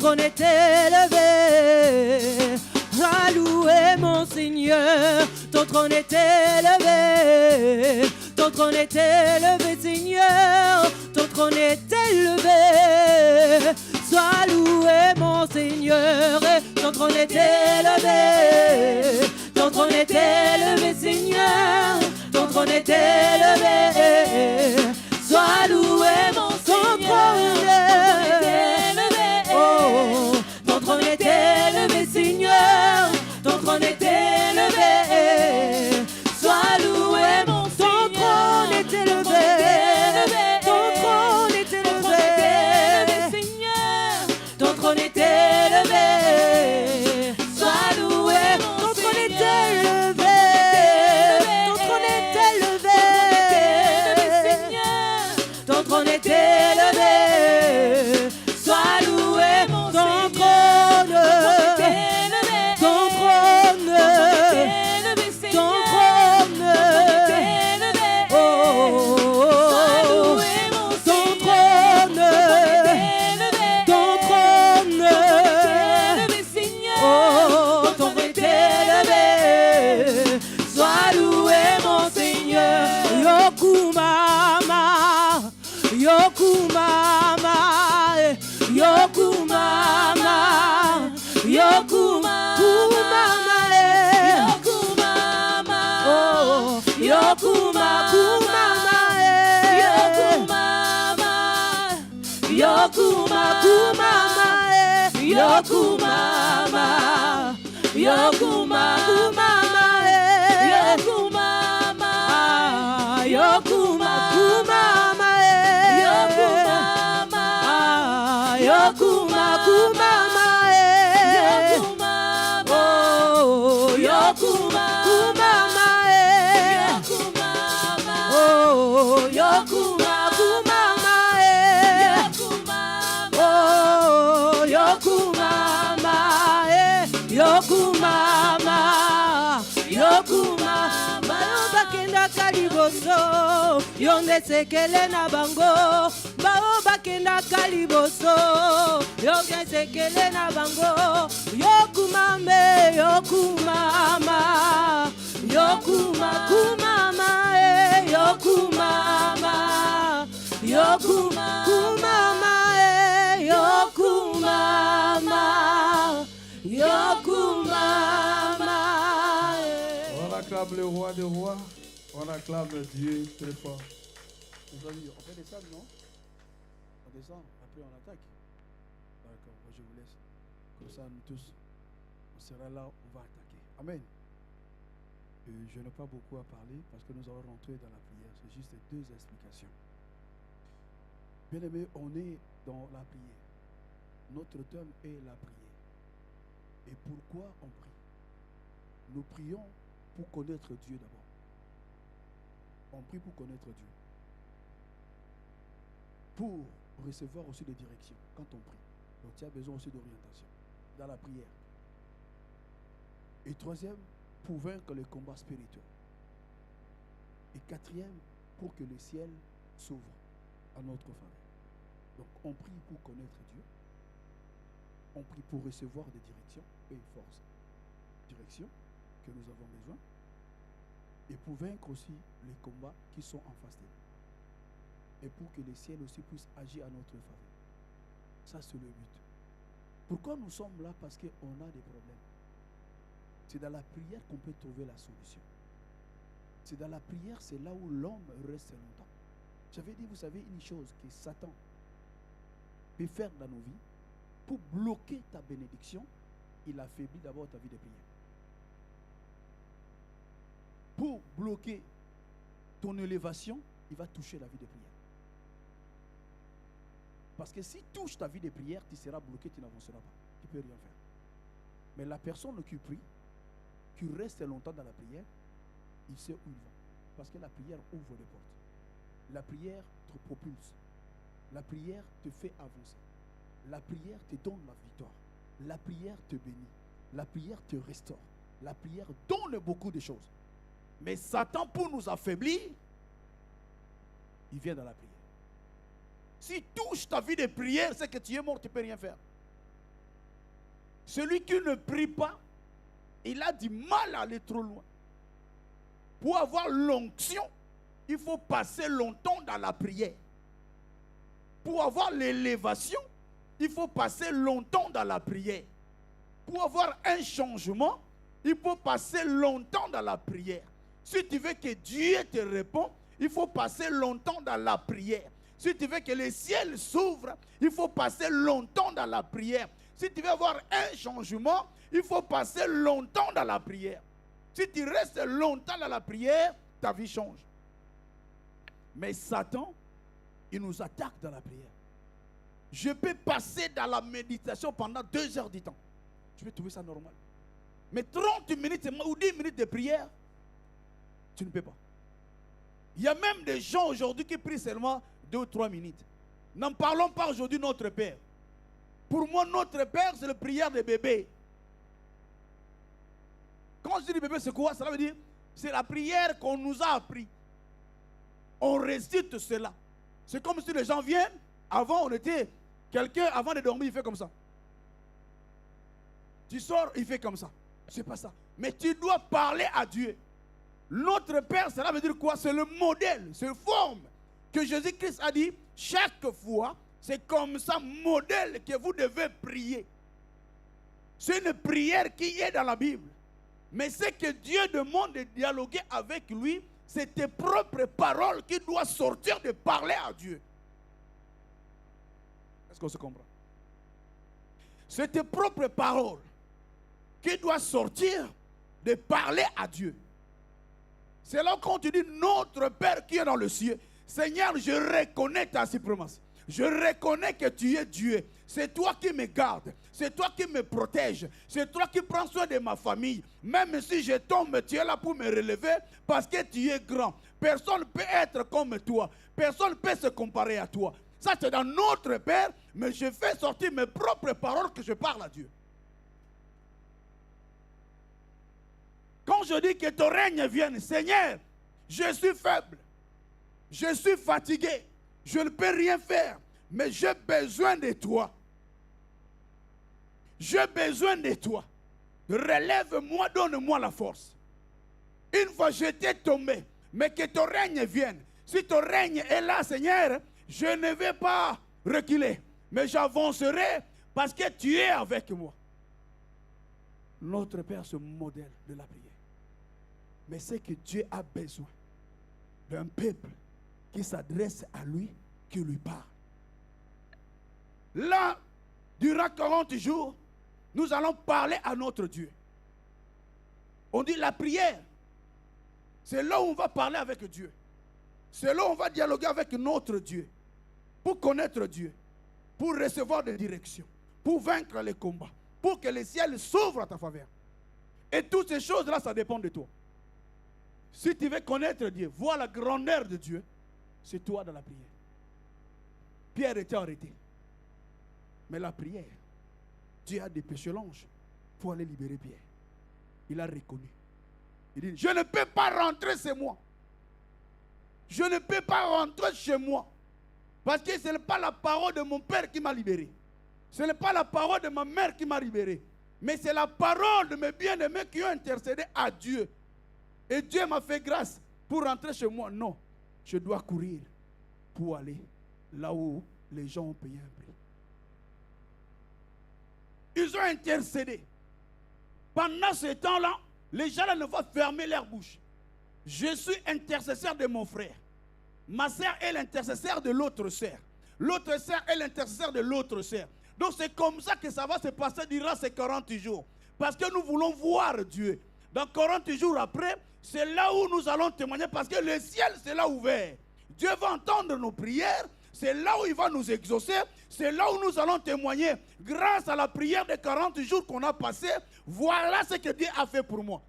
trône est élevé. À louer mon Seigneur, ton trône est élevé. Ton trône est élevé, Seigneur, ton trône est élevé. Sois loué, mon Seigneur, ton trône est élevé. Ton trône est élevé, Seigneur, ton trône est élevé. Sois loué, mon Seigneur, ton trône est élevé, Seigneur, ton trône est élevé. Sois loué, mon Seigneur, ton trône est élevé. Ton trône est élevé, Seigneur, ton trône est élevé. Sois loué, ton trône est élevé. Ton trône est élevé, Seigneur, ton trône est élevé. Sois loué, mon Yonde sekele na bango, bao bakenda kaliboso. Yonde sekele na bango, yokumame, yokumama, yokuma kumama, yokumama, yokuma kumama, yokumama, yokumama. On acclame le roi des rois. On acclame Dieu très fort. Les amis, on fait des salles, non? On descend, après on attaque. D'accord, moi je vous laisse. Comme ça, nous tous, on sera là, on va attaquer. Amen. Je n'ai pas beaucoup à parler parce que nous allons rentrer dans la prière. C'est juste deux explications. Bien aimé, on est dans la prière. Notre thème est la prière. Et pourquoi on prie? Nous prions pour connaître Dieu d'abord. On prie pour connaître Dieu. Pour recevoir aussi des directions quand on prie. Donc tu as besoin aussi d'orientation dans la prière. Et troisième, pour vaincre les combats spirituels. Et quatrième, pour que le ciel s'ouvre à notre faveur. Donc on prie pour connaître Dieu. On prie pour recevoir des directions et force. Directions que nous avons besoin. Et pour vaincre aussi les combats qui sont en face de nous. Et pour que le ciel aussi puisse agir à notre faveur. Ça, c'est le but. Pourquoi nous sommes là? Parce qu'on a des problèmes. C'est dans la prière qu'on peut trouver la solution. C'est dans la prière, c'est là où l'homme reste longtemps. J'avais dit, vous savez, une chose que Satan peut faire dans nos vies. Pour bloquer ta bénédiction, il affaiblit d'abord ta vie de prière. Pour bloquer ton élévation, il va toucher la vie de prière. Parce que s'il touche ta vie de prière, tu seras bloqué, tu n'avanceras pas. Tu ne peux rien faire. Mais la personne qui prie, qui reste longtemps dans la prière, il sait où il va. Parce que la prière ouvre les portes. La prière te propulse. La prière te fait avancer. La prière te donne la victoire. La prière te bénit. La prière te restaure. La prière donne beaucoup de choses. Mais Satan, pour nous affaiblir, il vient dans la prière. S'il touche ta vie de prière, c'est que tu es mort, tu ne peux rien faire. Celui qui ne prie pas, il a du mal à aller trop loin. Pour avoir l'onction, il faut passer longtemps dans la prière. Pour avoir l'élévation, il faut passer longtemps dans la prière. Pour avoir un changement, il faut passer longtemps dans la prière. Si tu veux que Dieu te réponde, il faut passer longtemps dans la prière. Si tu veux que le ciel s'ouvre, il faut passer longtemps dans la prière. Si tu veux avoir un changement, il faut passer longtemps dans la prière. Si tu restes longtemps dans la prière, ta vie change. Mais Satan, il nous attaque dans la prière. Je peux passer dans la méditation pendant 2 heures du temps. Je vais trouver ça normal. Mais 30 minutes ou 10 minutes de prière, tu ne peux pas. Il y a même des gens aujourd'hui qui prient seulement 2 ou 3 minutes. N'en parlons pas aujourd'hui notre Père. Pour moi, notre Père, c'est la prière des bébés. Quand je dis bébé, c'est quoi? Ça veut dire, c'est la prière qu'on nous a appris. On récite cela. C'est comme si les gens viennent. Avant, on était... Quelqu'un, avant de dormir, il fait comme ça. Tu sors, il fait comme ça. C'est pas ça. Mais tu dois parler à Dieu. Notre Père, cela veut dire quoi? C'est le modèle, c'est la forme que Jésus-Christ a dit. Chaque fois, c'est comme ça, modèle que vous devez prier. C'est une prière qui est dans la Bible. Mais ce que Dieu demande de dialoguer avec lui, c'est tes propres paroles qui doivent sortir de parler à Dieu. Est-ce qu'on se comprend? C'est tes propres paroles qui doivent sortir de parler à Dieu. C'est là quand tu dis notre Père qui est dans le ciel. Seigneur, je reconnais ta suprématie. Je reconnais que tu es Dieu. C'est toi qui me gardes. C'est toi qui me protèges. C'est toi qui prends soin de ma famille. Même si je tombe, tu es là pour me relever parce que tu es grand. Personne ne peut être comme toi. Personne ne peut se comparer à toi. Ça, c'est dans notre Père, mais je fais sortir mes propres paroles que je parle à Dieu. Quand je dis que ton règne vienne, Seigneur, je suis faible. Je suis fatigué. Je ne peux rien faire. Mais j'ai besoin de toi. J'ai besoin de toi. Relève-moi, donne-moi la force. Une fois j'étais tombé, mais que ton règne vienne. Si ton règne est là, Seigneur, je ne vais pas reculer. Mais j'avancerai parce que tu es avec moi. Notre Père, ce modèle de la prière. Mais c'est que Dieu a besoin d'un peuple qui s'adresse à lui, qui lui parle. Là, durant 40 jours, nous allons parler à notre Dieu. On dit la prière, c'est là où on va parler avec Dieu. C'est là où on va dialoguer avec notre Dieu. Pour connaître Dieu, pour recevoir des directions, pour vaincre les combats, pour que le ciel s'ouvre à ta faveur. Et toutes ces choses-là, ça dépend de toi. Si tu veux connaître Dieu, voir la grandeur de Dieu, c'est toi dans la prière. Pierre était arrêté. Mais la prière, Dieu a dépêché l'ange pour aller libérer Pierre. Il a reconnu. Il dit, je ne peux pas rentrer chez moi. Je ne peux pas rentrer chez moi. Parce que ce n'est pas la parole de mon père qui m'a libéré. Ce n'est pas la parole de ma mère qui m'a libéré. Mais c'est la parole de mes bien-aimés qui ont intercédé à Dieu. Et Dieu m'a fait grâce pour rentrer chez moi. Non, je dois courir pour aller là où les gens ont payé un prix. Ils ont intercédé. Pendant ce temps-là, les gens là ne vont fermer leur bouche. Je suis intercesseur de mon frère. Ma sœur est l'intercesseur de l'autre sœur. L'autre sœur est l'intercesseur de l'autre sœur. Donc c'est comme ça que ça va se passer durant ces 40 jours. Parce que nous voulons voir Dieu. Dans 40 jours après, c'est là où nous allons témoigner. Parce que le ciel sera ouvert. Dieu va entendre nos prières. C'est là où il va nous exaucer. C'est là où nous allons témoigner. Grâce à la prière de 40 jours qu'on a passé, voilà ce que Dieu a fait pour moi.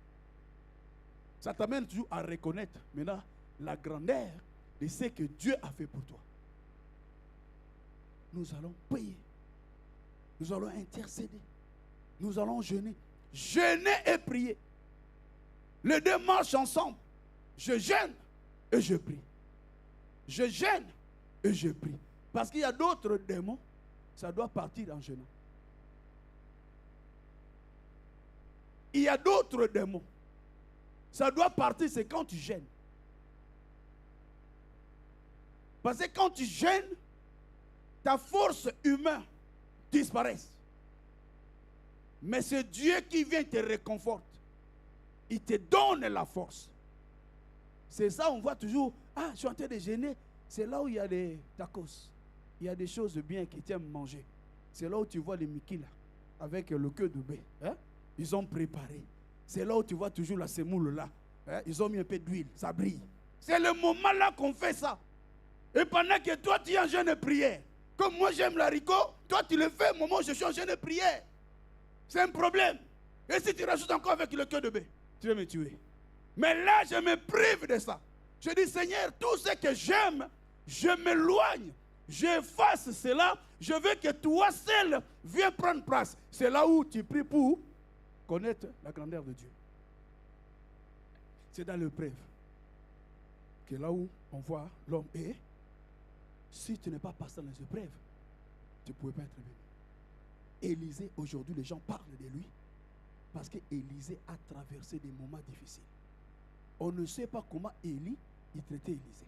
Ça t'amène toujours à reconnaître maintenant la grandeur de ce que Dieu a fait pour toi. Nous allons prier. Nous allons intercéder. Nous allons jeûner. Jeûner et prier. Les deux marchent ensemble. Je jeûne et je prie. Je jeûne et je prie. Parce qu'il y a d'autres démons, ça doit partir en jeûnant. il y a d'autres démons. Ça doit partir, c'est quand tu gênes. Parce que quand tu gênes, ta force humaine disparaît. Mais c'est Dieu qui vient te réconforte. Il te donne la force. C'est ça, on voit toujours, ah, je suis en train de gêner. C'est là où il y a des tacos. Il y a des choses bien qui t'aiment manger. C'est là où tu vois les Mickey là, avec le queue de bœuf. Hein? Ils ont préparé. C'est là où tu vois toujours la semoule là. Hein? Ils ont mis un peu d'huile, ça brille. C'est le moment là qu'on fait ça. Et pendant que toi tu es en jeûne de prière, comme moi j'aime l'haricot, toi tu le fais au moment où je suis en jeûne de prière. C'est un problème. Et si tu rajoutes encore avec le queue de bœuf, tu vas me tuer. Mais là je me prive de ça. Je dis Seigneur, tout ce que j'aime, je m'éloigne. J'efface cela. Je veux que toi seul viens prendre place. C'est là où tu pries pour connaître la grandeur de Dieu. C'est dans l'épreuve que là où on voit l'homme est. Si tu n'es pas passé dans les épreuves, tu ne pouvais pas être béni. Élisée, aujourd'hui, les gens parlent de lui parce qu'Élisée a traversé des moments difficiles. On ne sait pas comment Élie il traitait Élisée.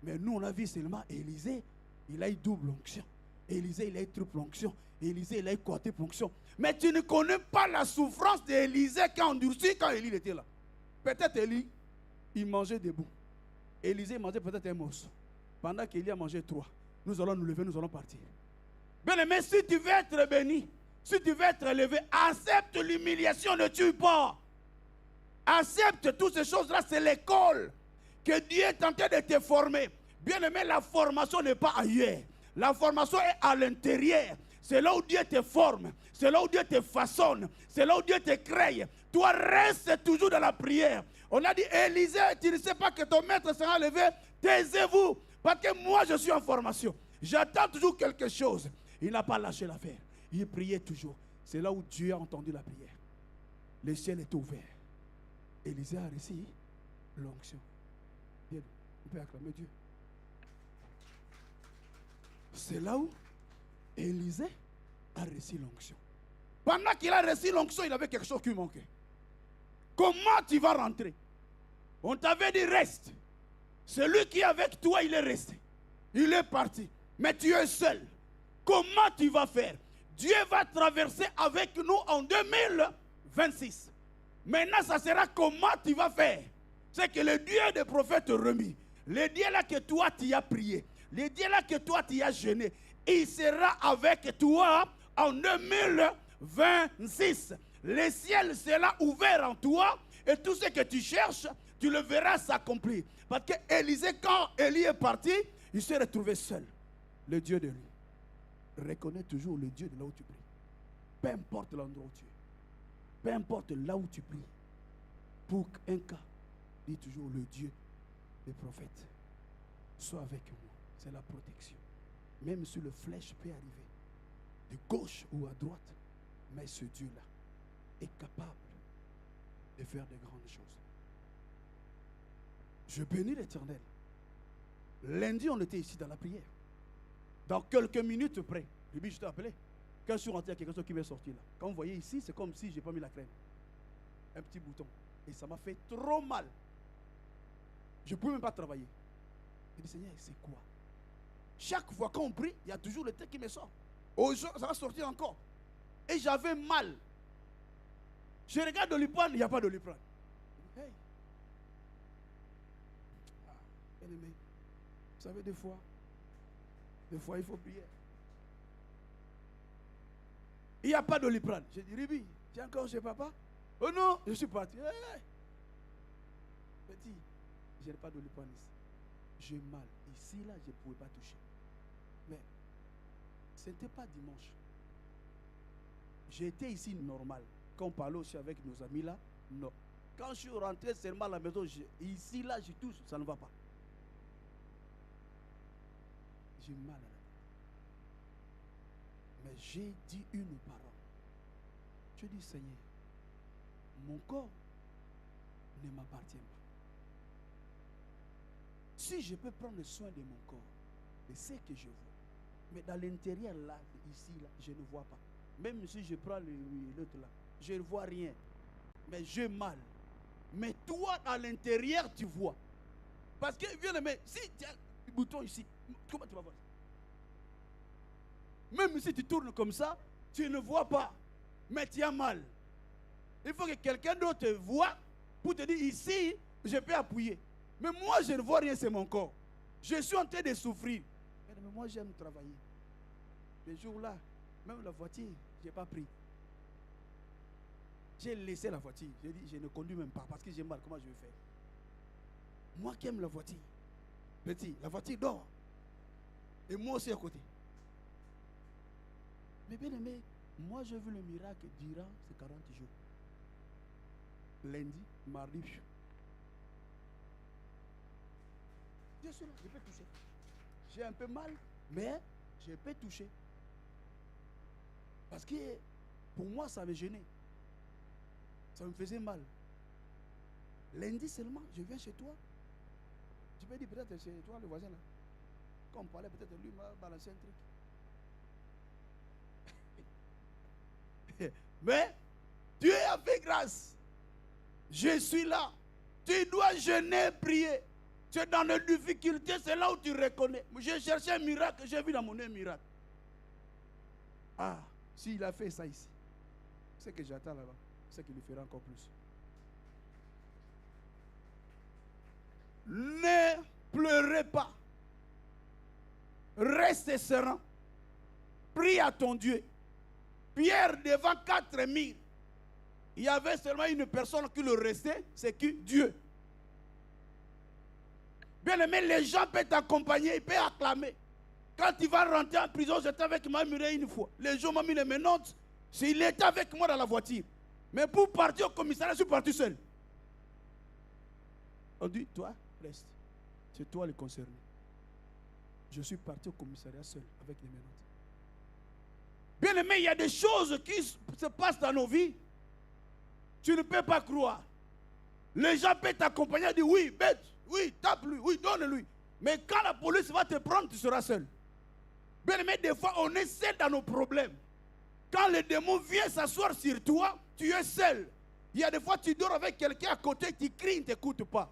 Mais nous, on a vu seulement Élisée, il a eu double onction. Élisée, il a eu triple onction. Élisée, il a eu quadruple onction. Mais tu ne connais pas la souffrance d'Élisée qui a endurci quand Élie était là. Peut-être Élie, il mangeait debout. Élisée mangeait peut-être un morceau. Pendant qu'Élie a mangé 3, nous allons nous lever, nous allons partir. Bien-aimé, si tu veux être béni, si tu veux être élevé, accepte l'humiliation, ne tue pas. Accepte toutes ces choses-là, c'est l'école que Dieu est en train de te former. Bien-aimé, la formation n'est pas ailleurs. La formation est à l'intérieur. C'est là où Dieu te forme. C'est là où Dieu te façonne. C'est là où Dieu te crée. Toi, reste toujours dans la prière. On a dit, Élisée, tu ne sais pas que ton maître sera levé. Taisez-vous. Parce que moi, je suis en formation. J'attends toujours quelque chose. Il n'a pas lâché l'affaire. Il priait toujours. C'est là où Dieu a entendu la prière. Le ciel est ouvert. Élisée a reçu l'onction. On peut acclamer Dieu. C'est là où Élisée a reçu l'onction. Pendant qu'il a reçu l'onction, il avait quelque chose qui manquait. Comment tu vas rentrer? On t'avait dit reste. Celui qui est avec toi, il est resté. Il est parti. Mais tu es seul. Comment tu vas faire? Dieu va traverser avec nous en 2026. Maintenant, ça sera comment tu vas faire. C'est que le Dieu des prophètes remis, le Dieu là que toi tu as prié, le Dieu là que toi tu as jeûné, il sera avec toi en 2026. Le ciel sera ouvert en toi et tout ce que tu cherches, tu le verras s'accomplir. Parce que Élisée, quand Élie est parti, il s'est retrouvé seul. Le Dieu de lui. Reconnais toujours le Dieu de là où tu pries. Peu importe l'endroit où tu es. Peu importe là où tu pries. Pour un cas, dis toujours le Dieu des prophètes. Sois avec moi. C'est la protection. Même si le flèche peut arriver de gauche ou à droite, mais ce Dieu-là est capable de faire de grandes choses. Je bénis l'Éternel. Lundi, on était ici dans la prière. Dans quelques minutes près, je t'ai appelé. Quand je suis rentré, il y a quelque chose qui m'est sorti là. Quand vous voyez ici, c'est comme si je n'ai pas mis la crème. Un petit bouton. Et ça m'a fait trop mal. Je ne pouvais même pas travailler. Je dis, Seigneur, c'est quoi? Chaque fois qu'on prie, il y a toujours le texte qui me sort. Aujourd'hui, ça va sortir encore. Et j'avais mal. Je regarde Doliprane, il n'y a pas de Doliprane. Hey. Ah, bien aimé. Vous savez, des fois, il faut prier. Il n'y a pas de Doliprane. J'ai dit, Ribi, tu es encore chez papa? Oh non, je suis parti. Hey. Petit, je n'ai pas de Doliprane ici. J'ai mal. Ici, là, je ne pouvais pas toucher. Mais ce n'était pas dimanche. J'étais ici normal. Quand on parlait aussi avec nos amis là, non. Quand je suis rentré seulement à la maison, ici, là, je touche, ça ne va pas. J'ai mal à la tête. Mais j'ai dit une parole. Je dis, Seigneur, mon corps ne m'appartient pas. Si je peux prendre soin de mon corps, de ce que je vois, mais dans l'intérieur là, ici, là, je ne vois pas. Même si je prends l'autre là, je ne vois rien. mais j'ai mal. Mais toi, à l'intérieur, tu vois. Parce que, bien aimé, si tu as un bouton ici, comment tu vas voir? Même si tu tournes comme ça, tu ne vois pas. Mais tu as mal. Il faut que quelqu'un d'autre te voie pour te dire, ici, je peux appuyer. Mais moi, je ne vois rien, c'est mon corps. Je suis en train de souffrir. Mais moi, j'aime travailler. Le jour-là, même la voiture, je n'ai pas pris. J'ai laissé la voiture. J'ai dit, je ne conduis même pas parce que j'ai mal. Comment je vais faire? Moi qui aime la voiture. Petit, la voiture dort. Et moi aussi à côté. Mais bien aimé, moi j'ai vu le miracle durant ces 40 jours. Lundi, mardi. Je suis là, je peux toucher. J'ai un peu mal, mais je peux toucher. Parce que pour moi, ça me gênait. Ça me faisait mal. Lundi seulement, je viens chez toi. Tu peux dire peut-être chez toi, le voisin là. Quand on parlait, peut-être lui m'a balancé un truc. Mais Dieu a fait grâce. Je suis là. Tu dois jeûner, prier. Tu es dans les difficultés, c'est là où tu reconnais. J'ai cherché un miracle, j'ai vu dans mon nez un miracle. Ah, s'il a fait ça ici, c'est que j'attends là-bas. C'est qu'il le fera encore plus. Ne pleurez pas. Reste serein. Prie à ton Dieu. Pierre devant 4000. Il y avait seulement une personne qui le restait, c'est qui? Dieu. Bien aimé, les gens peuvent t'accompagner, ils peuvent acclamer. Quand tu vas rentrer en prison, j'étais avec ma murée une fois. Les gens m'ont mis les menottes. Il était avec moi dans la voiture. Mais pour partir au commissariat, je suis parti seul. On dit, toi, reste. C'est toi le concerné. Je suis parti au commissariat seul avec les menottes. Bien aimé, il y a des choses qui se passent dans nos vies. Tu ne peux pas croire. Les gens peuvent t'accompagner et dire oui, bête, oui, tape-lui, oui, donne-lui. Mais quand la police va te prendre, tu seras seul. Bien aimé, des fois, on est seul dans nos problèmes. Quand le démon vient s'asseoir sur toi, tu es seul. Il y a des fois, tu dors avec quelqu'un à côté, tu cries, il ne t'écoute pas.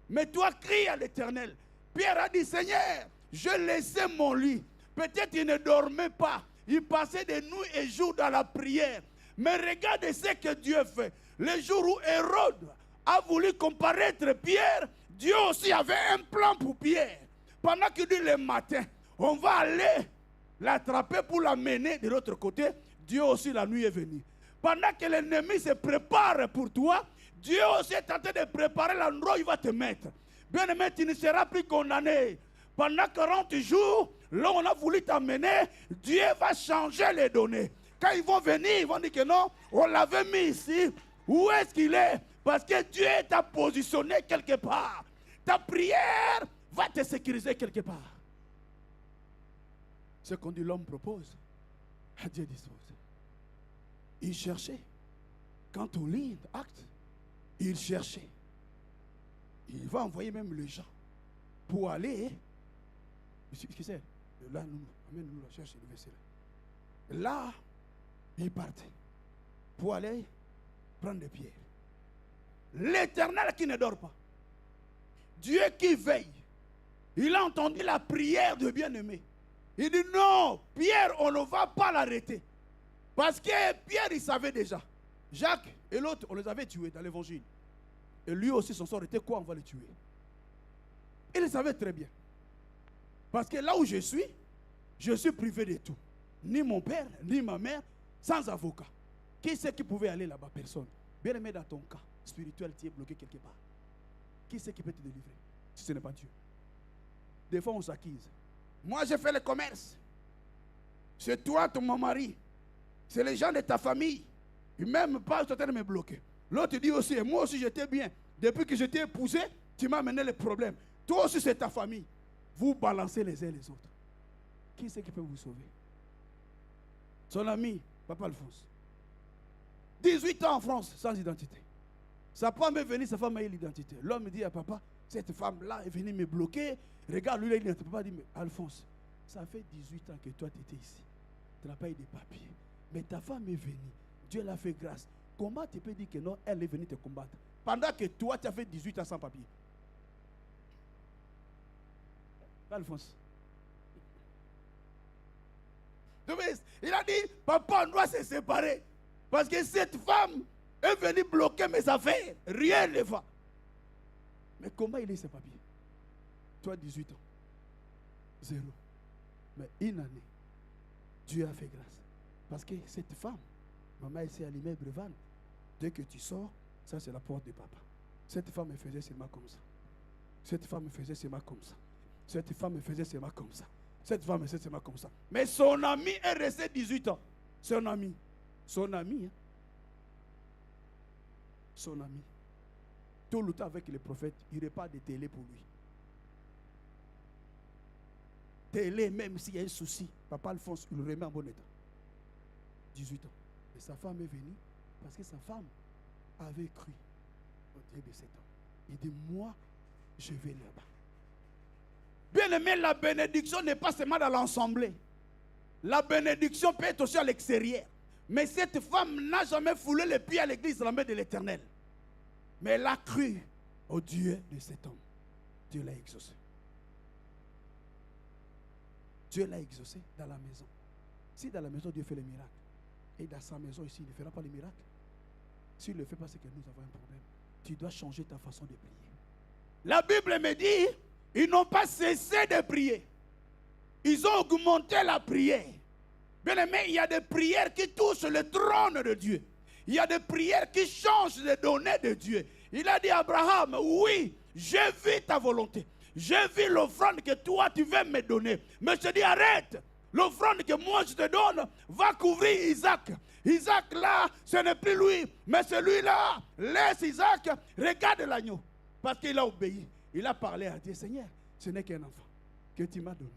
Mais toi, crie à l'Éternel. Pierre a dit, Seigneur, je laissais mon lit. Peut-être il ne dormait pas. Il passait des nuits et jours dans la prière. Mais regarde ce que Dieu fait. Le jour où Hérode a voulu comparaître Pierre, Dieu aussi avait un plan pour Pierre. Pendant qu'il dit le matin, on va aller l'attraper pour l'amener de l'autre côté, Dieu aussi la nuit est venue. Pendant que l'ennemi se prépare pour toi, Dieu aussi est en train de préparer l'endroit où il va te mettre. Bien aimé, tu ne seras plus condamné. Pendant 40 jours, là où on a voulu t'amener, Dieu va changer les données. Quand ils vont venir, ils vont dire que non, on l'avait mis ici. Où est-ce qu'il est? Parce que Dieu t'a positionné quelque part. Ta prière va te sécuriser quelque part. Ce qu'on dit l'homme propose, Dieu dispose. Il cherchait. Quand on lit Actes, il cherchait. Il va envoyer même les gens pour aller. Excusez, là, amène-nous la cherche le verset là. Là, il partait pour aller prendre des pierres. L'Éternel qui ne dort pas. Dieu qui veille. Il a entendu la prière de bien-aimé. Il dit non, Pierre, on ne va pas l'arrêter. Parce que Pierre, il savait déjà. Jacques et l'autre, on les avait tués dans l'évangile. Et lui aussi, son sort était quoi? On va le tuer. Il le savait très bien. Parce que là où je suis privé de tout. Ni mon père, ni ma mère, sans avocat. Qui c'est qui pouvait aller là-bas? Personne. Bien aimé, dans ton cas spirituel, tu es bloqué quelque part. Qui c'est qui peut te délivrer si ce n'est pas Dieu? Des fois, on s'acquise. Moi, j'ai fait le commerce. C'est toi, ton mari. C'est les gens de ta famille. Ils ne m'aiment pas, ils sont en train de me bloquer. L'autre dit aussi, moi aussi j'étais bien. Depuis que j'étais épousé, tu m'as amené les problèmes. Toi aussi, c'est ta famille. Vous balancez les uns les autres. Qui c'est qui peut vous sauver? Son ami, Papa Alphonse. 18 ans en France, sans identité. Sa femme est venue, sa femme a eu l'identité. L'homme dit à papa, cette femme-là est venue me bloquer. Regarde, lui, il a l'identité. Papa dit, mais Alphonse, ça fait 18 ans que toi, tu étais ici. Tu n'as pas eu de papiers. Mais ta femme est venue. Dieu l'a fait grâce. Comment tu peux dire que non, elle est venue te combattre pendant que toi, tu as fait 18 ans sans papier? Alphonse. Il a dit, papa, on doit se séparer. Parce que cette femme est venue bloquer mes affaires. Rien ne va. Mais comment il est ses papiers? Toi, 18 ans. 0. Mais une année, Dieu a fait grâce. Parce que cette femme, maman, elle s'est allumée brevane. Dès que tu sors, ça c'est la porte de papa. Cette femme me faisait seulement comme ça. Cette femme me faisait seulement comme ça. Cette femme me faisait seulement comme ça. Cette femme me faisait seulement comme ça. Mais son ami est resté 18 ans. Son ami. Son ami. Hein? Son ami. Tout le temps avec les prophètes, il n'y aurait pas de télé pour lui. Télé, même s'il y a un souci, papa Alphonse, il le remet en bon état. 18 ans. Et sa femme est venue parce que sa femme avait cru au Dieu de 7 ans. Il dit, moi, je vais là-bas. Bien aimé, la bénédiction n'est pas seulement dans l'ensemble. La bénédiction peut être aussi à l'extérieur. Mais cette femme n'a jamais foulé les pieds à l'église de la main de l'Éternel. Mais elle a cru au Dieu de cet homme. Dieu l'a exaucé. Dieu l'a exaucé dans la maison. Si dans la maison Dieu fait les miracles, et dans sa maison ici, il ne fera pas les miracles. S'il ne le fait pas, c'est que nous avons un problème. Tu dois changer ta façon de prier. La Bible me dit, ils n'ont pas cessé de prier. Ils ont augmenté la prière. Bien aimé, il y a des prières qui touchent le trône de Dieu. Il y a des prières qui changent les données de Dieu. Il a dit à Abraham, oui, j'ai vu ta volonté. J'ai vu l'offrande que toi tu veux me donner. Mais je te dis, arrête. L'offrande que moi je te donne va couvrir Isaac. Isaac là, ce n'est plus lui. Mais celui-là, laisse Isaac, regarde l'agneau. Parce qu'il a obéi. Il a parlé à Dieu, Seigneur, ce n'est qu'un enfant que tu m'as donné.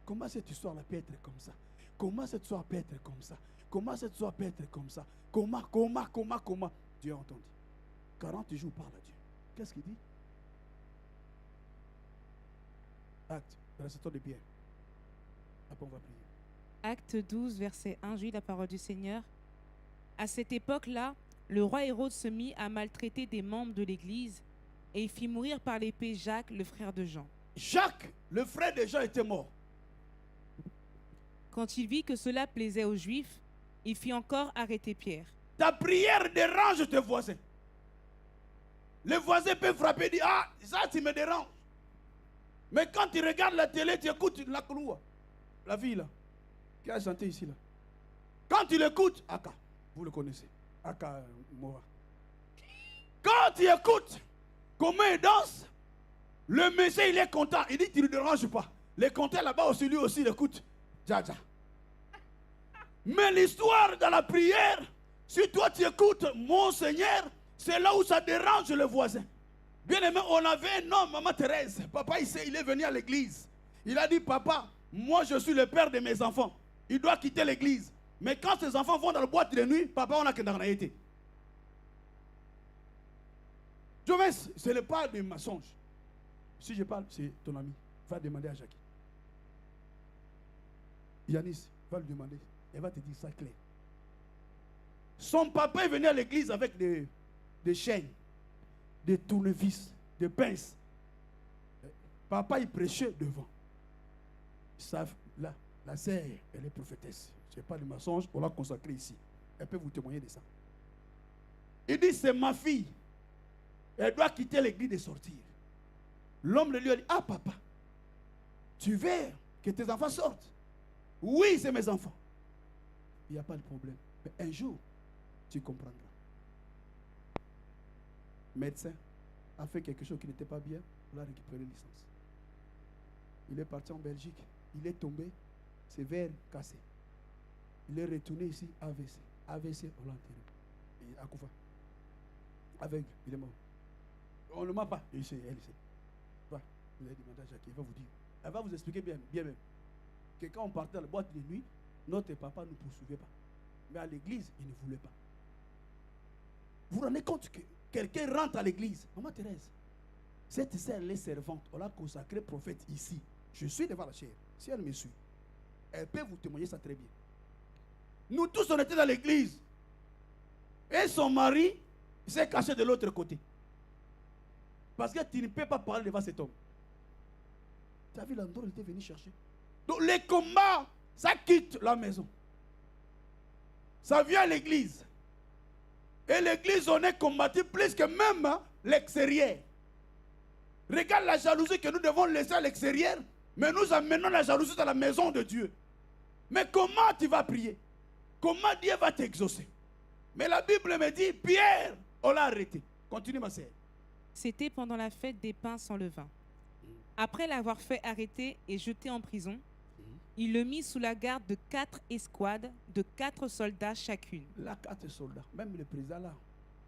Comment cette histoire peut être comme ça? Comment cette histoire peut être comme ça? Comment cette histoire peut être comme ça? Comment? Dieu a entendu. 40 jours parle à Dieu. Qu'est-ce qu'il dit? Acte, restons de bien. Après on va prier. Acte 12, verset 1, je lis la parole du Seigneur. À cette époque-là, le roi Hérode se mit à maltraiter des membres de l'Église et il fit mourir par l'épée Jacques, le frère de Jean. Jacques, le frère de Jean, était mort. Quand il vit que cela plaisait aux Juifs, il fit encore arrêter Pierre. Ta prière dérange tes voisins. Les voisins peuvent frapper et dire, ah, ça tu me déranges. Mais quand tu regardes la télé, tu écoutes la cloua. La fille là, qui a chanté ici là. Quand tu l'écoutes, Aka, vous le connaissez. Aka Mora. Quand tu écoutes comment il danse, le monsieur il est content. Il dit tu ne le déranges pas. Les compteurs là-bas aussi, lui aussi il écoute. Dja. Mais l'histoire de la prière, si toi tu écoutes mon Seigneur, c'est là où ça dérange le voisin. Bien aimé, on avait un homme, maman Thérèse. Papa, il est venu à l'église. Il a dit, papa, moi je suis le père de mes enfants. Il doit quitter l'église. Mais quand ses enfants vont dans la boîte de nuit, papa, on a que dans été. Joves, ce n'est pas des mensonges. Si je parle, c'est ton ami. Va demander à Jackie. Yanis, va lui demander. Elle va te dire ça clair. Son papa est venu à l'église avec des chaînes, des tournevis, des pinces. Papa, il prêchait devant. Là, la sœur, elle est prophétesse. Ce n'est pas de mensonge, on l'a consacré ici. Elle peut vous témoigner de ça. Il dit, c'est ma fille. Elle doit quitter l'église et sortir. L'homme de lui a dit, ah papa, tu veux que tes enfants sortent? Oui, c'est mes enfants. Il n'y a pas de problème. Mais un jour, tu comprendras. Médecin a fait quelque chose qui n'était pas bien, on a récupéré la licence. Il est parti en Belgique, il est tombé, ses verres cassés. Il est retourné ici, AVC. AVC, on l'a enterré. Et Akoufa. Aveugle, il est mort. On ne le ment pas. Il sait, elle sait. Va, vous allez demander à Jackie, elle va vous dire. Elle va vous expliquer bien même. Que quand on partait dans la boîte de nuit, notre papa ne nous poursuivait pas. Mais à l'église, il ne voulait pas. Vous vous rendez compte que quelqu'un rentre à l'église. Maman Thérèse, cette sœur, elle est servante. On l'a consacrée prophète ici. Je suis devant la chair. Si elle me suit, elle peut vous témoigner ça très bien. Nous tous, on était dans l'église. Et son mari s'est caché de l'autre côté. Parce que tu ne peux pas parler devant cet homme. Tu as vu l'endroit où il était venu chercher. Donc les combats, ça quitte la maison. Ça vient à l'église. Et l'église, on est combattu plus que même l'extérieur. Regarde la jalousie que nous devons laisser à l'extérieur, mais nous amenons la jalousie dans la maison de Dieu. Mais comment tu vas prier? Comment Dieu va t'exaucer? Mais la Bible me dit, Pierre, on l'a arrêté. Continue ma sœur. C'était pendant la fête des pains sans levain. Après l'avoir fait arrêter et jeter en prison, il le mit sous la garde de 4 escouades de 4 soldats chacune. Là, 4 soldats, même le président là,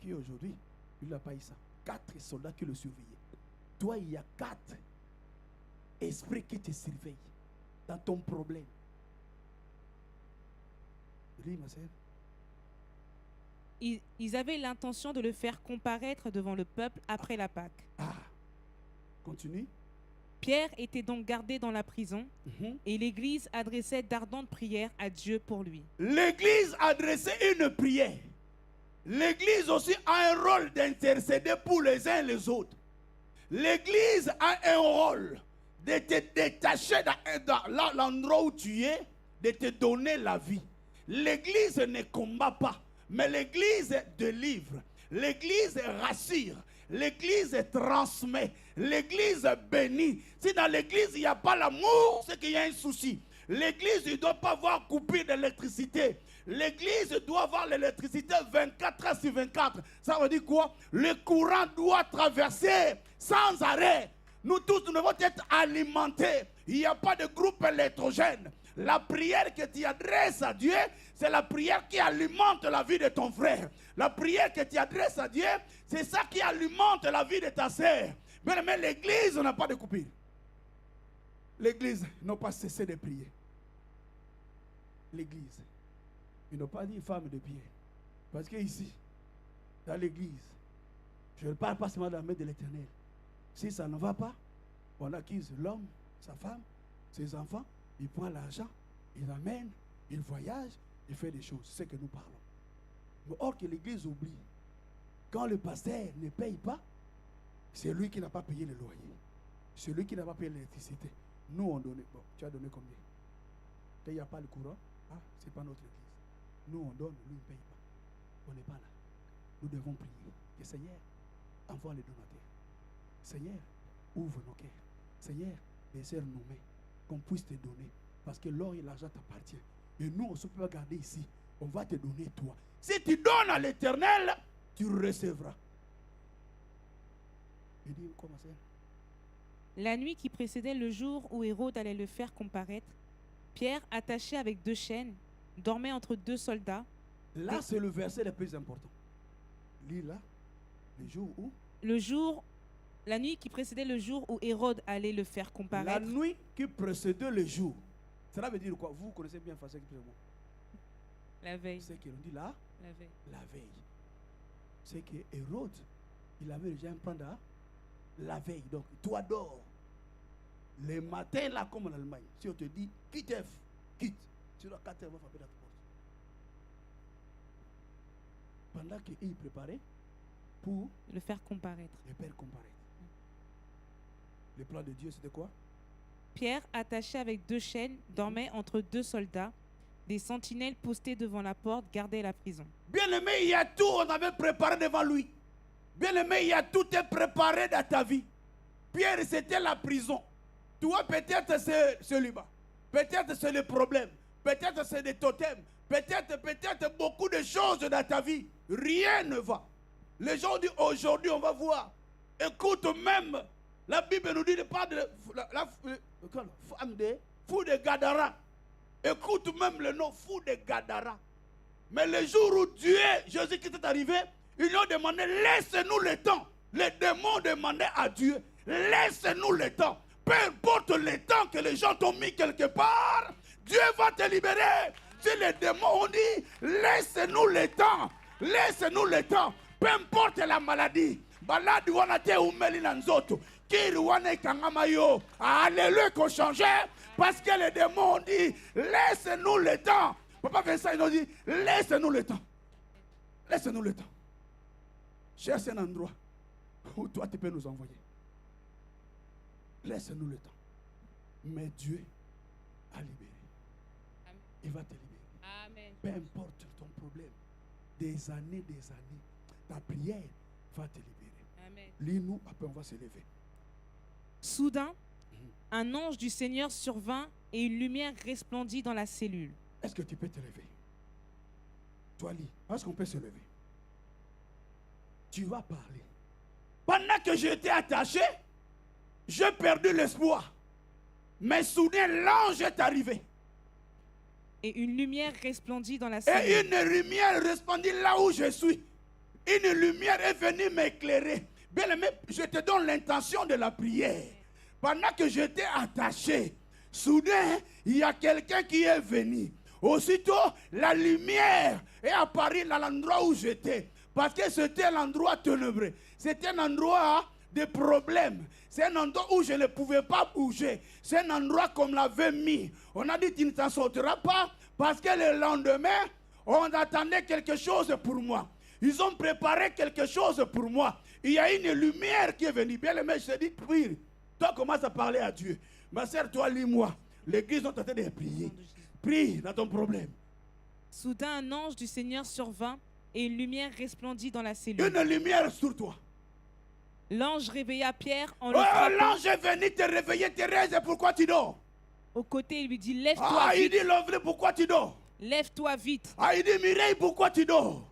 qui aujourd'hui, il n'a pas eu ça. 4 soldats qui le surveillaient. Toi, il y a 4 esprits qui te surveillent dans ton problème. Lis, ma sœur. Ils avaient l'intention de le faire comparaître devant le peuple après la Pâque. Ah, continue. Pierre était donc gardé dans la prison et l'Église adressait d'ardentes prières à Dieu pour lui. L'Église adressait une prière. L'Église aussi a un rôle d'intercéder pour les uns et les autres. L'Église a un rôle de te détacher dans l'endroit où tu es, de te donner la vie. L'Église ne combat pas, mais l'Église délivre. L'Église rassure. L'Église transmet. L'Église bénit. Si dans l'Église il n'y a pas l'amour, c'est qu'il y a un souci. L'Église ne doit pas avoir coupure d'électricité. L'Église doit avoir l'électricité 24 heures sur 24. Ça veut dire quoi? Le courant doit traverser sans arrêt. Nous tous, nous devons être alimentés. Il n'y a pas de groupe électrogène. La prière que tu adresses à Dieu, c'est la prière qui alimente la vie de ton frère. La prière que tu adresses à Dieu, c'est ça qui alimente la vie de ta sœur. Mais l'Église n'a pas de coupure. L'Église n'a pas cessé de prier. L'Église. Ils n'ont pas dit femme de prière. Parce que ici, dans l'Église, je ne parle pas seulement de la main de l'Éternel. Si ça ne va pas, on accuse l'homme, sa femme, ses enfants. Il prend l'argent, il amène, il voyage, il fait des choses. C'est ce que nous parlons. Mais or que l'Église oublie, quand le pasteur ne paye pas, c'est lui qui n'a pas payé le loyer. C'est lui qui n'a pas payé l'électricité. Nous, on donne. Bon, tu as donné combien? Quand il n'y a pas le courant, ah, ce n'est pas notre Église. Nous, on donne, lui, il ne paye pas. On n'est pas là. Nous devons prier. Que Seigneur, envoie les donateurs. Seigneur, ouvre nos cœurs. Seigneur, desserre nos mains. Qu'on puisse te donner. Parce que l'or et l'argent t'appartiennent. Et nous, on ne peut pas garder ici. On va te donner toi. Si tu donnes à l'Éternel, tu recevras. Il dit, comment ça? La nuit qui précédait le jour où Hérode allait le faire comparaître, Pierre, attaché avec 2 chaînes, dormait entre 2 soldats. Là, c'est le verset le plus important. Lis là, le jour où? La nuit qui précédait le jour où Hérode allait le faire comparaître. La nuit qui précédait le jour. Cela veut dire quoi? Vous connaissez bien français que moi. La veille. C'est qu'on dit là? La veille. La veille. C'est que Hérode, il avait déjà un plan de la veille. Donc, toi dors. Le matin, là, comme en Allemagne, si on te dit, quitte, quitte. Tu dois 4 heures, on va frapper dans ta porte. Pendant qu'il préparait pour le faire comparaître. Le faire comparaître. Le plan de Dieu, c'était quoi? Pierre, attaché avec 2 chaînes, dormait entre 2 soldats. Des sentinelles postées devant la porte gardaient la prison. Bien-aimé, il y a tout, on avait préparé devant lui. Bien-aimé, il y a tout est préparé dans ta vie. Pierre, c'était la prison. Toi, peut-être c'est celui-là. Peut-être c'est le problème. Peut-être c'est des totems. Peut-être beaucoup de choses dans ta vie. Rien ne va. Les gens disent aujourd'hui, on va voir. Écoute, même, la Bible nous dit de pas de la femme de fou de Gadara. Écoute même le nom fou de Gadara. Mais le jour où Dieu, Jésus-Christ est arrivé, ils ont demandé, laisse-nous le temps. Les démons demandaient à Dieu, laisse-nous le temps. Peu importe le temps que les gens t'ont mis quelque part, Dieu va te libérer. Si les démons ont dit, laisse-nous le temps. Laisse-nous le temps. Peu importe la maladie. Baladi wanate umeli na nzoto. Kiri wane kangamayo. Alléluia qu'on changeait. Parce que les démons ont dit, laisse-nous le temps. Papa Vincent, ils ont dit, laisse-nous le temps. Laisse-nous le temps. Cherche un endroit où toi tu peux nous envoyer. Laisse-nous le temps. Mais Dieu a libéré. Amen. Il va te libérer. Amen. Peu importe ton problème. Des années, ta prière va te libérer. Amen. Lis-nous, après on va se lever. Soudain, un ange du Seigneur survint et une lumière resplendit dans la cellule. Est-ce que tu peux te lever? Toi, lis. Est-ce qu'on peut se lever? Tu vas parler. Pendant que j'étais attaché, j'ai perdu l'espoir. Mais soudain, l'ange est arrivé. Et une lumière resplendit dans la Et cellule. une lumière resplendit là où je suis. Une lumière est venue m'éclairer. Bien-aimé, je te donne l'intention de la prière. Pendant que j'étais attaché, soudain, il y a quelqu'un qui est venu. Aussitôt, la lumière est apparue dans l'endroit où j'étais. Parce que c'était l'endroit ténébreux. C'était un endroit de problème. C'est un endroit où je ne pouvais pas bouger. C'est un endroit comme l'avait mis. On a dit, tu ne t'en sortiras pas. Parce que le lendemain, on attendait quelque chose pour moi. Ils ont préparé quelque chose pour moi. Il y a une lumière qui est venue. Bien aimé, je te dis, prie. Toi, commence à parler à Dieu. Ma sœur, toi, lis-moi. L'église est en train de prier. Prie dans ton problème. Soudain, un ange du Seigneur survint et une lumière resplendit dans la cellule. Une lumière sur toi. L'ange réveilla Pierre en le Oh, frappant. l'ange est venu te réveiller, Thérèse. Pourquoi tu dors? Au côté, il lui dit, lève-toi Ah, il vite. dit, Lovely, pourquoi tu dors? Lève-toi vite. Ah, il dit, Mireille, pourquoi tu dors?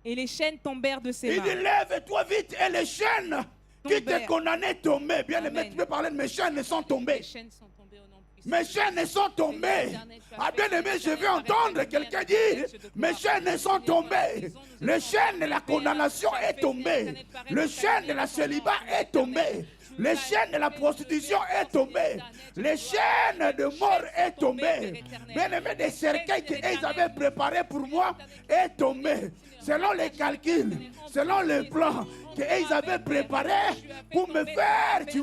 Et les chaînes tombèrent de ses Il mains. dit, lève-toi vite. Et les chaînes qui te Tombèrent. condamnaient tomber. Bien Amen. aimé, tu peux parler de mes chaînes sont tombées. Les chaînes sont tombées au nom puissant. Mes chaînes sont tombées. Ah, bien aimé, je veux entendre quelqu'un dire, mes chaînes sont tombées. Le chaîne de la condamnation est tombé. Le chaîne de la célibat est tombé. Le chaîne de la prostitution est tombé. Le chaîne de mort est tombé. Bien aimé, des cercueils qu'ils avaient préparés pour moi est tombé. Selon les calculs, selon les plans qu'ils avaient préparés pour me faire tuer,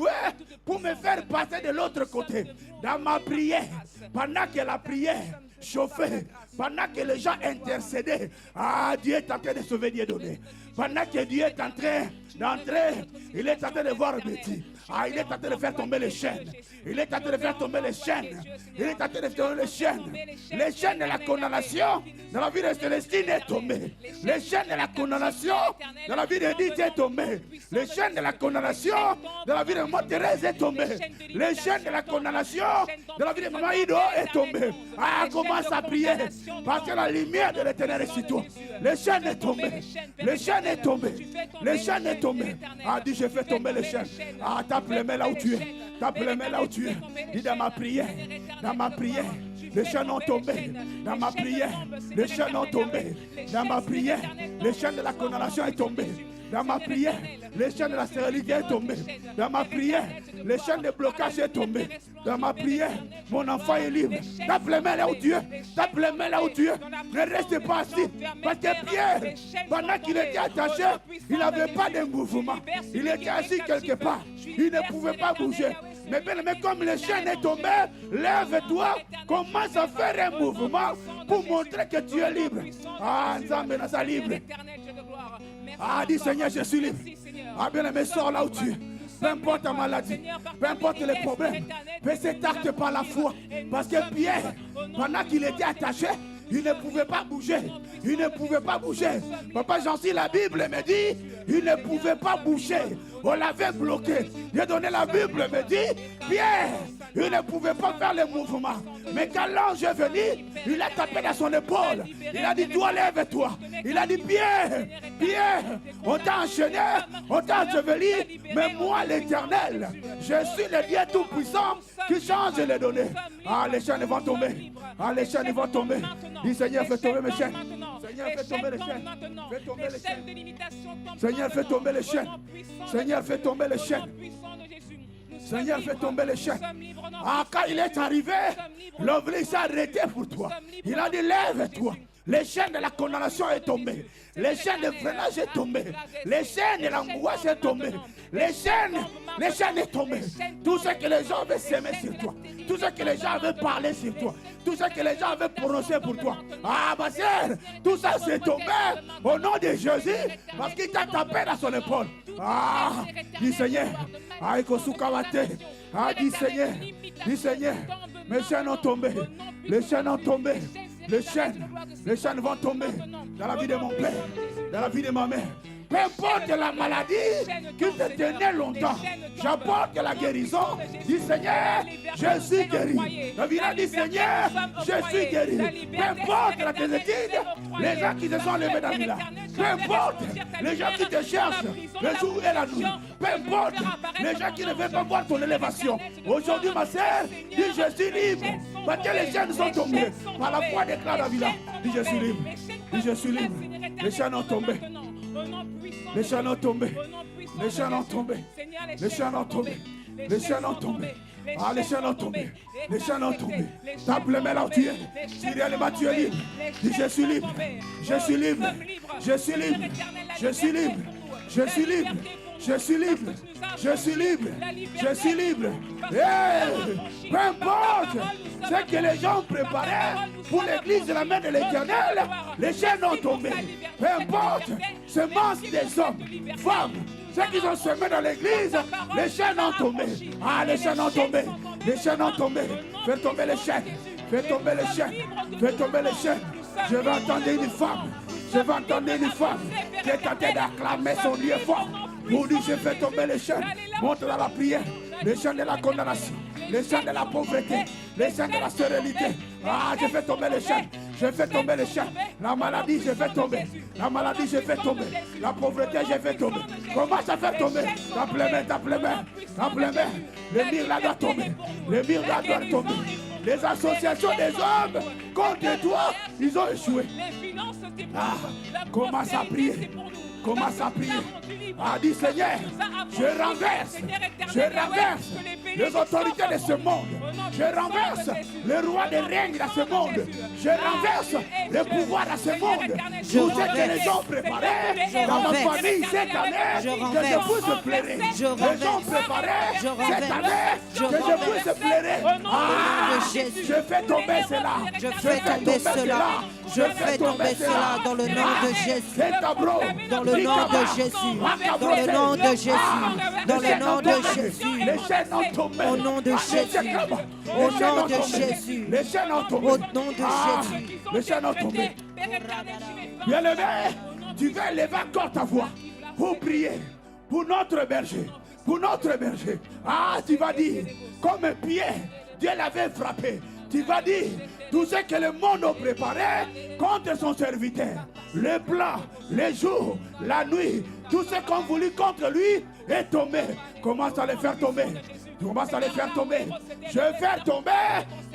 pour me faire passer de l'autre côté. Dans ma prière, pendant que la prière chauffait, pendant que les gens intercédaient, ah, Dieu est en train de sauver, Dieu donné. Pendant que Dieu est en train d'entrer, il est en train de voir Betty. Ah, il est en train de faire tomber les chaînes. Il est en train de faire tomber les chaînes. Il est en train de faire tomber les chaînes. Les chaînes de la condamnation dans la vie de Célestine est tombée. Les chaînes de la condamnation dans la vie de Edith est tombée. Les chaînes de la condamnation dans la vie de Maman Thérèse est tombée. Les chaînes de la condamnation dans la vie de Maman Ido est tombée. Ah, commence à prier. Parce que la lumière de l'éternel est sur toi. Les chaînes est tombée. Les chaînes est tombée. Les chaînes est tombée. Ah, dis, je fais tomber les chaînes. Ah, tape les mains là où tu es. Tape les mains là où tu es. Dis dans ma prière. Dans ma prière. Les chaînes ont tombé. Dans ma prière. Les chaînes ont tombé. Dans ma prière. Les chaînes de la condamnation est tombée. Dans ma prière, les chaînes de la stérilité est tombée. Dans ma prière, les chaînes de blocage est tombée. Dans ma prière, mon enfant est libre. Tape les mains là où tu es. Tape les mains là où tu es. Ne reste pas assis. Parce que Pierre, pendant qu'il était attaché, il n'avait pas de mouvement. Il était assis quelque part. Il ne pouvait pas bouger. Mais bien aimé, comme les chaînes est tombée, lève-toi, commence à faire un mouvement pour montrer que tu es libre. Ah, Nzambe nasa libre. Ah, dis Seigneur, je suis libre. Ah, bien aimé, sors là où tu es. Peu importe ta maladie, peu importe les problèmes, fais cet acte par la foi. Parce que Pierre, pendant qu'il était attaché, il ne pouvait pas bouger. Il ne pouvait pas bouger. Papa Jean-Cy, la Bible me dit, il ne pouvait pas bouger. On l'avait bloqué. J'ai donné la Bible, me dit, Pierre, il ne pouvait pas faire le mouvement. Mais quand l'ange est venu, il a tapé dans son épaule. Il a dit, toi, lève-toi. Il a dit, Pierre, Pierre, on t'a enchaîné, on t'a enseveli, mais moi, l'Éternel, je suis le Dieu Tout-Puissant qui change les données. Ah, les chaînes vont tomber. Ah, les chaînes vont tomber. Dis, Seigneur, fais tomber mes chaînes. Seigneur, fais tomber les chaînes. Fais tomber les chaînes. Seigneur, fais tomber les chaînes. Seigneur, fais tomber les chaînes. Seigneur, fais tomber les chaînes. Ah, quand il est arrivé, l'Ovli s'est arrêté pour toi. Il a dit, lève-toi. Les chaînes de la condamnation est tombée. Les chaînes de freinage est tombé. Les chaînes de l'angoisse est tombé. Les chaînes est tombé. Tout ce que les gens veulent s'aimer sur toi. Tout ce que les gens veulent parler sur toi. Tout ce que les gens veulent prononcer pour toi. Ah, ma sœur, tout ça c'est tombé au nom de Jésus parce qu'il t'a tapé dans son épaule. Ah, dis Seigneur. Ah, dis Seigneur. Mes chaînes ont tombé. Les chaînes ont tombé. Les chaînes vont tomber dans la vie de mon père, dans la vie de ma mère. Peu importe la maladie qui te tenait longtemps, j'apporte la guérison. Dis Seigneur, je suis guéri. Le village dit Seigneur, je suis guéri. Peu importe la désétude, les gens qui se sont levés dans le village. Peu importe les gens qui te cherchent le jour et la nuit. Peu importe les gens qui ne veulent pas voir ton élévation. Aujourd'hui, ma sœur, dis je suis libre. Parce que les chaînes sont tombées. Par la foi déclare la village. Dis je suis libre. Dis je suis libre. Les chaînes ont tombé. Les chaînes ont tombé. Les chaînes ont tombé. Les chaînes ont tombé. Les chaînes ont tombé. Ah, les chaînes ont tombé. Les chaînes ont tombé. Tape le main là où tu es. Si réellement tu es libre. Dis je suis libre. Je suis libre. Je suis libre. Je suis libre. Je suis libre. Je suis libre. Je suis libre. Je suis libre. Peu importe ce que les gens préparaient pour l'église de la main de l'Éternel, les chaînes ont tombé. Peu importe, semence des hommes, femmes, ceux qui ont semé dans l'église, les chaînes ont tombé. Ah, les chaînes ont tombé. Les chaînes ont tombé. Fais tomber les chaînes. Fais tomber les chaînes. Fais tomber les chaînes. Je vais entendre une femme. Je vais entendre une femme qui est en train d'acclamer son Dieu fort. Pour dire, je fais tomber les chaînes. Montre dans la prière. Les chaînes de la condamnation. Les chaînes de la pauvreté. Les chaînes de la stérilité. Ah, je fais tomber les chaînes. Je fais tomber les chaînes. La maladie, je fais tomber. La maladie, je fais tomber. La pauvreté, je fais tomber. Comment ça fait tomber? Tape les mains, tape les mains. Tape les mains. Le mur là doit tomber. Le mur là doit tomber. Les associations des hommes contre toi, ils ont échoué. Ah, commence à prier. Commence à prier. Ah, dis Seigneur, je renverse les autorités de ce monde. Je renverse le roi des règnes dans ce monde. Je renverse le pouvoir dans ce monde. Tout ce que les gens préparaient dans ma famille cette année, que je puisse pleurer. Les gens préparaient cette année, que je puisse pleurer. Ah, je fais tomber cela. Je fais tomber cela. Je fais tomber cela dans le nom de Jésus. Dans le nom de Jésus. Dans le nom de Jésus. Dans le nom de Jésus. Les chaînes ont tombé. Au nom de Jésus. Au nom de Jésus. Les chaînes ont tombé. Au nom de Jésus. Les chaînes ont tombé. Bien-aimé, tu vas élever encore ta voix pour prier pour notre berger. Pour notre berger. Ah, tu vas dire, comme Pierre, Dieu l'avait frappé. Tu vas dire, tout ce que le monde a préparé contre son serviteur, le plan, les jours, la nuit, tout ce qu'on voulu contre lui est tombé. Commence à les faire tomber. Commence à les faire tomber. Je vais faire tomber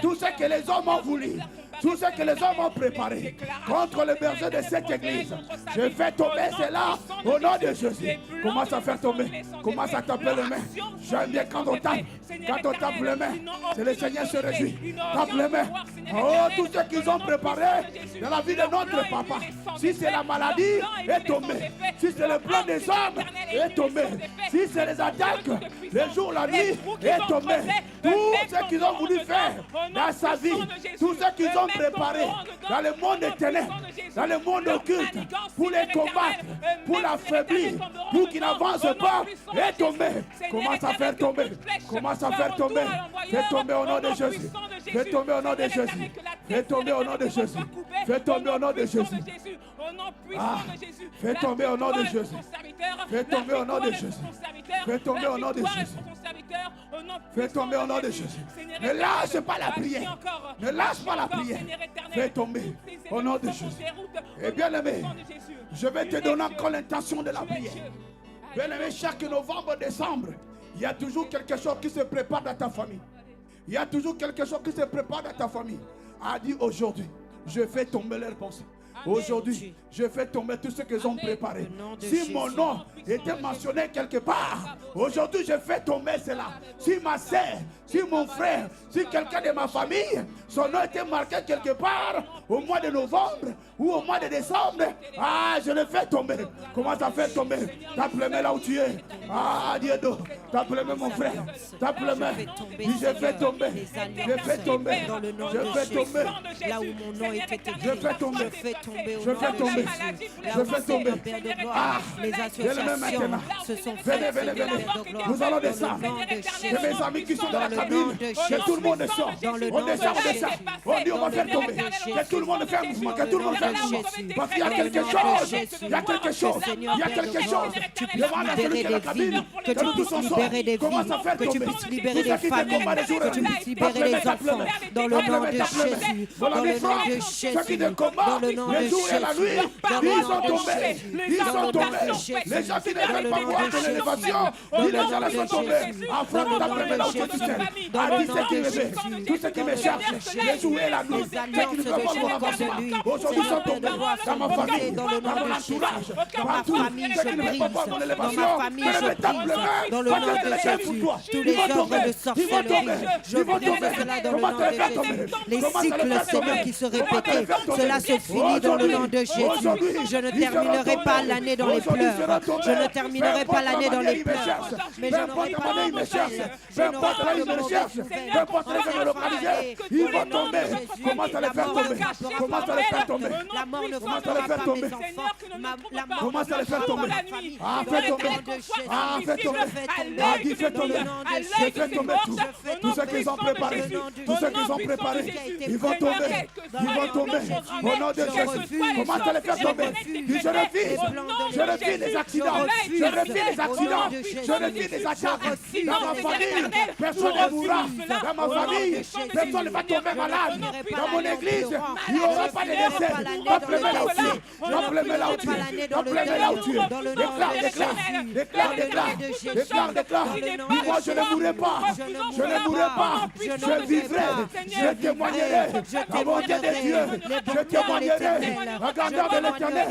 tout ce que les hommes ont voulu. Tout ce que les hommes ont préparé contre le berger de cette église. Je fais tomber cela au nom de Jésus. Commence à faire tomber. Commence à taper les mains. J'aime bien quand on tape. Quand on tape les mains, c'est le Seigneur se réjouit. Tape les mains. Oh, tout ce qu'ils ont préparé dans la vie de notre papa. Si c'est la maladie, est tombé. Si c'est le plan des hommes, est tombé. Si c'est les attaques, les jours, la nuit, est tombé. Tout ce qu'ils ont voulu faire dans sa vie, tout ce qu'ils ont préparé dans le monde des ténèbres, dans le monde occulte, pour les combattre, pour l'affaiblir, pour qu'il n'avance pas, est tombé. Commence à faire tomber. Commence à faire tomber. Fais tomber au nom de Jésus. Fais tomber au nom de Jésus. Fais tomber au nom de Jésus. Fais tomber au nom de Jésus. Ah, fais tomber au nom de Jésus. Fais tomber au nom de Jésus. Fais tomber au nom de Jésus. Fais tomber au nom de Jésus. Ne lâche pas la prière. Ne lâche pas la prière. Fais tomber au nom de Jésus. Et bien aimé, je vais te donner encore l'intention de la prière. Bien aimé, chaque novembre, décembre, il y a toujours quelque chose qui se prépare dans ta famille. Il y a toujours quelque chose qui se prépare dans ta famille. A dit aujourd'hui, je fais tomber leurs pensées. Aujourd'hui, je fais tomber tout ce qu'ils ont préparé. Si mon nom était mentionné quelque part, aujourd'hui, je fais tomber cela. Si ma sœur, si mon frère, si quelqu'un de ma famille, son nom était marqué quelque part au mois de novembre ou au mois de décembre, je le fais tomber. Comment ça fait tomber? Tape-le-moi là où tu es. Dieu, tape-le-moi mon frère. Tape-le-moi. Je fais tomber. Je fais tomber. Je fais tomber. Là où mon nom était écrit, Je fais tomber. je fais tomber au Je nom fais de tomber. Jésus. Je fais tomber. Père de gloire, les associations se sont faites, Venez. Père de gloire. Nous allons Dans le descendre. nom de J'ai Jésus. mes amis qui sont dans la Dans le cabine. nom de Que tout le monde sort. Dans le On nom descend, de on descend. Jésus. On dit on va Dans faire le nom tomber. de Jésus. Que tout le monde fait un mouvement. Que tout le monde fait un mouvement. Parce qu'il y a Dans le quelque nom de chose. Jésus. Il y a quelque chose. Seigneur, Il y a Père de quelque gloire, chose. tu puisses Demande à celui qui est dans la libérer des cabine. vies, que tu nous tous puisses on sort. libérer des Commence à vies, faire que tu tomber. puisses libérer Tout des ce qui te familles, combat des jours que tu puisses libérer les enfants. Dans le nom de Jésus. Dans le nom de Jésus. Ceux qui te combattent Dans le nom de les jours et la nuit, Jésus. Dans le ils nom sont de tombés. Jésus. Ils Dans sont le nom de tombés. Jésus. Les gens qui ne Dans le veulent pas nom voir de de Jésus. l'élévation, Dans ils le nom les de sont tombés. Jésus. Afin Dans de le nom t'appeler de là où tu Jésus. tiens. Dans À le dit nom ce qui de me Jésus. fait. Tous ceux qui Dans me le cherchent, nom de Jésus. les jours et la nuit, Les ceux qui alliances ne veulent pas de mon Jésus contre avancement, lui. aujourd'hui sont Seigneur, Père tombés. de gloire, Dans ma sont famille, brisés dans le dans nom mon de entourage, Jésus. Dans ma partout. famille, Ceux je qui ne veulent pas voir brise. mon Dans élévation, ma famille, que je le tape brise. le main, Dans le pas nom de de laisser pour Jésus. toi. Tous Ils les vont œuvres tomber. de Ils vont sorcellerie, tomber. je Ils vont brise tomber. cela dans le Comment nom te le de faire Jésus. tomber? Les Comment te le cycles, faire Seigneur, tomber? qui se Comment te le répétaient, faire tomber? cela se finit dans le nom de Jésus. Je ne terminerai pas l'année dans les pleurs. Je ne terminerai pas l'année dans les pleurs. Mais je n'aurai pas de nouvelles. Je n'aurai pas de mauvaises nouvelles. Peu importe les gens localisés, ils vont tomber. Comment te le faire tomber? Comment te le faire tomber? La mort ne Comment te frappera le faire pas tomber? mes enfants. La mort Comment ne ça le fait frappera tomber? pas ma famille. Ah, Dans fais le tomber. nom de Jésus. Ah, fais tomber. Ah, dis fais Dans tomber. le nom de Je Jésus. fais tomber tout. Tout ce qu'ils ont préparé. Tout ce qu'ils ont préparé. Ils vont tomber. Ils vont tomber. Au nom de Jésus. Comment te le faire tomber? Dis je refuse. Je refuse les accidents. Je refuse les accidents. Je refuse les attaques. Dans ma famille, personne ne mourra. Dans ma famille, personne ne va tomber malade. Dans mon église, il n'y aura pas de décès. Rappelez-moi là où tu es. Rappelez-moi là où tu es. Rappelez-moi là où tu es. Déclare. Dis-moi, je ne mourrai pas. Je ne mourrai pas. Je vivrai. Je témoignerai. La bonté de Dieu. Je témoignerai. La grandeur de l'éternel.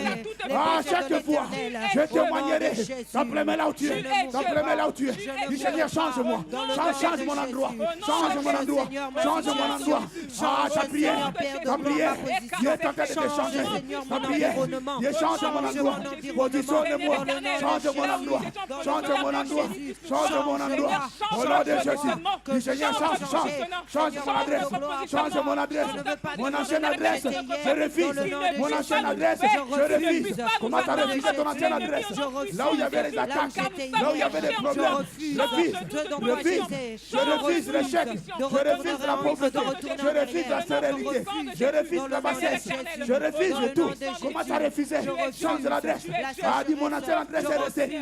À chaque fois, je témoignerai. Rappelez-moi là où tu es. Rappelez-moi là où tu es. Dis Seigneur, change-moi. Change mon endroit. Change mon endroit. Change mon endroit. Ah, ta prière. Ta prière. Dieu est en train de te changer. Ta prière. Dieu change mon endroit. Positionne-moi. Change mon endroit. Change mon endroit. Change mon endroit. Au nom de Jésus. Dis Seigneur, change mon adresse. Change mon adresse. Mon ancienne adresse, je refuse. Mon ancienne adresse, je refuse. Comment tu as refusé ton ancienne adresse? Là où il y avait les attaques, là où il y avait des problèmes. Je refuse l'échec. Je refuse la pauvreté. Je refuse la sérénité. Je refuse la bassesse. Je refuse tout. Comment tu as refusé? Change l'adresse. Ah, dis mon ancienne adresse est restée.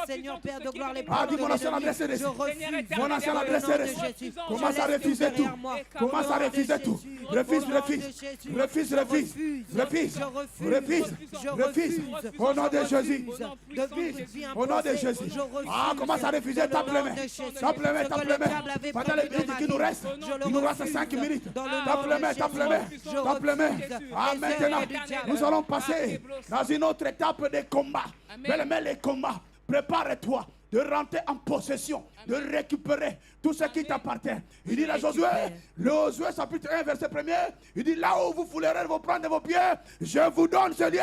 Seigneur Père de gloire, les Ah, dis mon ancienne adresse est restée. Mon ancienne adresse est restée. Comment ça refusé tout? Comment ça refusé tout? Refuse. Au nom de Jésus. Au nom de Jésus. Ah, comment ça refusé? Tape-le-moi. Pendant les minutes qui nous restent, il nous reste 5 minutes. Tape-le-moi. Ah, maintenant, nous allons passer dans une autre étape de combat. Belle-mère, les combats. Prépare-toi de rentrer en possession, de récupérer tout ce qui t'appartient. Il dit à Josué, le Josué chapitre 1 verset 1er, il dit là où vous foulerez, vous prendre vos pieds, je vous donne ce lieu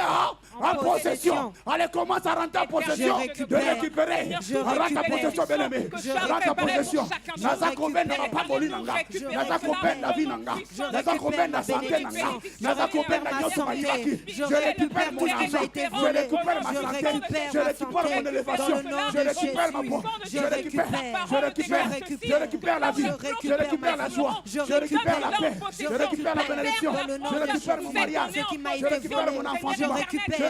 en possession. Allez, commence à rentrer en possession, de récupérer. Rentre en possession, bien-aimé. Rentre en possession. Naza koben na mapamboli nanga. Naza koben na vie nanga. Naza koben na santé nanga. Naza koben na nyoso maibaki. Je récupère mon argent. Je récupère ma santé. Je récupère mon élévation. Je récupère ma peau. Je récupère la vie. Je récupère la joie. Je récupère la paix. Je récupère la bénédiction. Je récupère mon mariage. Je récupère mon enfant. Je récupère.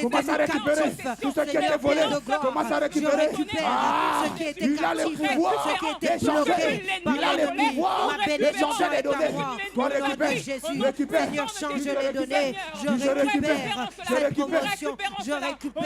Commence à récupérer tout ce qui était volé. Commence à récupérer. Ah, il a le pouvoir d'échanger. Il a le pouvoir d'échanger les données. Toi, récupère. Seigneur, change les données. Je récupère cette promotion. Je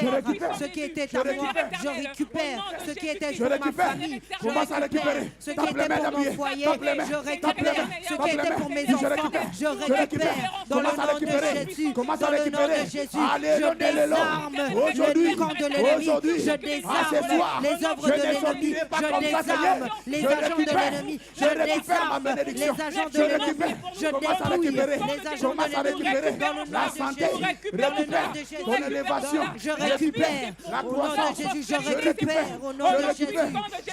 récupère ce qui était à moi. Je récupère récupère ce qui était Je pour ma récupère. famille. Je Commence à récupère récupérer. ce qui Tape les était mains pour mon d'appui. foyer. Tape les mains. Je Tape les récupère mains. ce Tape qui les était mains. pour mes Je enfants. récupère. Je Je récupère. récupère dans le Commence à nom de récupérer. Jésus. Commence à Dans le nom de récupérer. Jésus, Allez, je désarme aujourd'hui, le camp de l'ennemi. aujourd'hui, Je à ce désarme soir, les œuvres je de ne l'ennemi. sortirai pas Je comme ça, désarme Seigneur. les Je agents de récupère. l'ennemi. Je Je récupère ma désarme bénédiction. les agents de Je l'ennemi. récupère. Je Commence à dépouille récupérer. les agents Commence de à l'ennemi. récupérer Dans le nom la de santé. Jésus. Dans le nom de Jésus. Ton élévation. Je récupère la au nom de croissance. Jésus. Je récupère au nom de Jésus.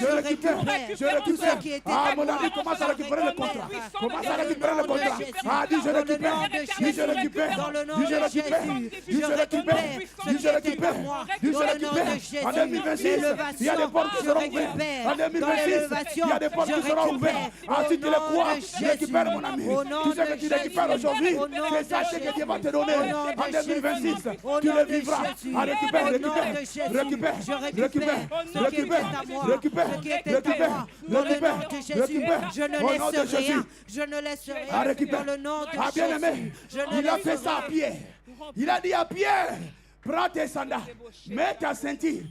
Je récupère. Je tout ce récupère. qui était Ah, à mon moi. ami, commence à récupérer le contrat. Commence à récupérer le Dans le nom de contrat. Jésus. Ah, dis je Dans le récupère. nom de Dis je Jésus. récupère. Dans le nom Dis de je récupère. Jésus. Dis je récupère. Ce Dis qui je était récupère. à moi. Dis je Dans le nom récupère. de Jésus. En 2026, il y a des portes qui Je seront ouvertes. récupère. En Dans 2026, l'élévation, il y a des portes je qui seront récupère. ouvertes. Ah, si tu Au le nom crois, de Jésus. récupère mon ami. Au nom Tout ce que de tu récupères Jésus. aujourd'hui, Au nom c'est ça de ce que Jésus. Dieu va te donner. Au nom de En 2026, Jésus. tu Au le nom de vivras. Jésus. Ah, récupère, Au nom récupère. de Jésus. Récupère. Je récupère Récupère. ce qui était Récupère. à moi. Récupère. Ce qui était à Récupère. moi. Dans le Récupère. nom de Jésus. Récupère. Je ne Au nom de laisse Jésus. rien. Je ne laisse rien. Ah, récupère. Dans le nom de Ah, bien aimé, Jésus. Je ne il a laisse fait ça à rien. Pierre. Il a dit à Pierre, prends tes sandales, mets ta ceinture,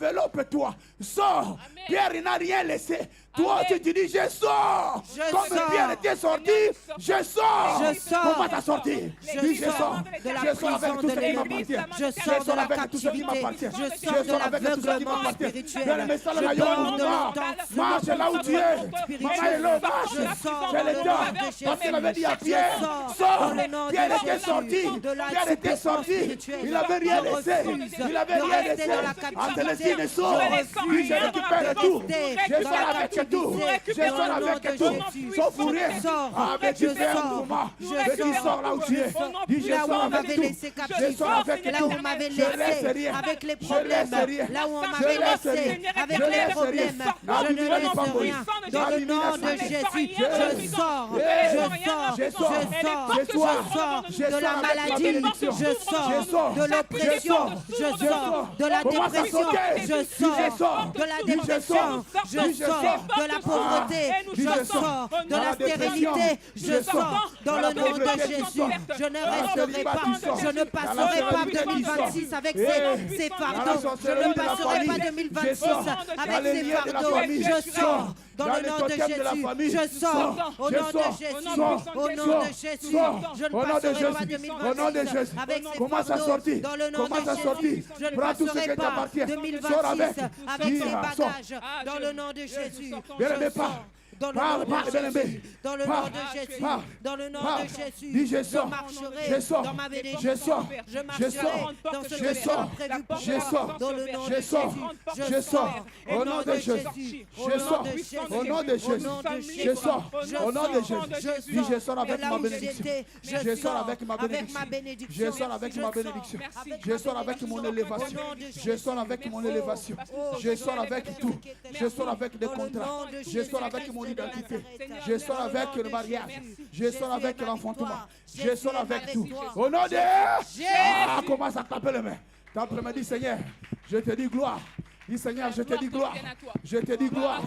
enveloppe-toi, sors. Pierre, il n'a rien laissé. Toi, tu te dis, je sors. Je Comme sors. Pierre était sorti, je sors. Je sors. Comment t'as sorti? Je Dis, je sors sors. de la Je sors avec prison tout de ce qui l'ennemi. m'appartient. Je sors de la avec tout ce qui captivité. m'appartient. Je sors de avec tout ce qui l'aveuglement m'appartient. spirituel. Bien aimé, ça, Je là, sors maman, de l'entendement marche là où tu es. Maman est là, marche. Je sors C'est dans le le temps. nom de Jésus. Parce qu'il avait dit à Je Pierre, sors sors. dans le nom de Pierre était Jésus. sorti. De la Pierre était souffrance sorti. spirituelle. Il n'avait rien Je laissé. refuse Il avait de rien rester laissé. dans la En captivité. Célestine sort. Je Puis je refuse récupère de tout. rester Je dans sors la avec tout. captivité. Je sors Dans le nom avec de tout. Jésus. Sauf pour rien. Je sors. Ah, mais tu Je fais un sors. mouvement. Je Mais tu sors. sors là où tu es. Dis, je Là où sors on avec m'avait tout. laissé Je captif, sors avec là tout. où on m'avait Je laisse laissé rien. avec les Je problèmes, laisse rien. là où on Je m'avait laisse laissé rien. avec Je les laisse problèmes, rien. je ne Abimina laisse Pamboli. rien. Dans le Abimina nom de Sane. Jésus, Je je sors, Je je sors. sors, Je je sors. sors, Je je sors. sors Je de sors la avec ma maladie, bénédiction. je Je sors. sors de l'oppression, Je je sors de la Commence à dépression, sauter. je Dis, je sors sors. de la Dis, je dépression, sors. je Dis, je sors sors. de la pauvreté, Dis, je je sors sors. de Dans la la dépression, stérilité, je je sors. sors dans Dans le la nom de pauvreté, tu Jésus. sors. Je ne Dans la resterai célibat, pas, tu sors. je ne Dans la passerai pas célibat, tu 2026 sors. avec Eh, ces dans la fardeaux, je sorcellerie ne de la passerai famille, pas je 2026 sors. Dans avec les ces liens de la fardeaux, famille, je sors dans Dans le les nom de totems de la Jésus, famille, je sors au je nom de sors. Jésus, Sors. au nom Sors. de Jésus, Sors. je ne Au nom de passerai pas Jésus. Au nom de 2026 Jésus. avec ces Commence à fardeaux, sortir. dans le nom de Commence à sortir. Jésus, je ne Prends tout ce passerai qui pas t'appartient. Sors 2026 avec. avec Dis, ces sors. bagages, dans le nom de Jésus, Bien aimé, je parle. sors. Dans le Parle, nom de parle, bien aimé. Jésus, dans le nom Parle. de Jésus, Parle. dans le nom Parle. de Jésus, Dis, je sors. marcherai Je sors. dans ma bénédiction, Je sors. je Je marcherai sors. dans ce Je que tu sors. as prévu pour Je moi, sors. dans le nom Je de sors. Jésus, Je sors. Au nom de Jésus. au Je nom sors. de Jésus, Au nom de Jésus. au nom de Je Jésus, sors. je Au nom de sors, Jésus. je Dis, je sors de avec là ma où bénédiction. j'étais, Je sors avec ma avec bénédiction. ma bénédiction, Je sors avec ma bénédiction. Je sors avec mon élévation. Je sors avec mon élévation. Je sors avec tout. Je sors avec des contrats. Je sors avec mon identité. Je sors avec le mariage. Je sors avec l'enfantement. Je sors avec tout. Au nom de Jésus. Ah, commence à taper les mains. Tape les mains, dis Seigneur, je te dis gloire. Dis Seigneur, je te dis gloire. Je te dis gloire.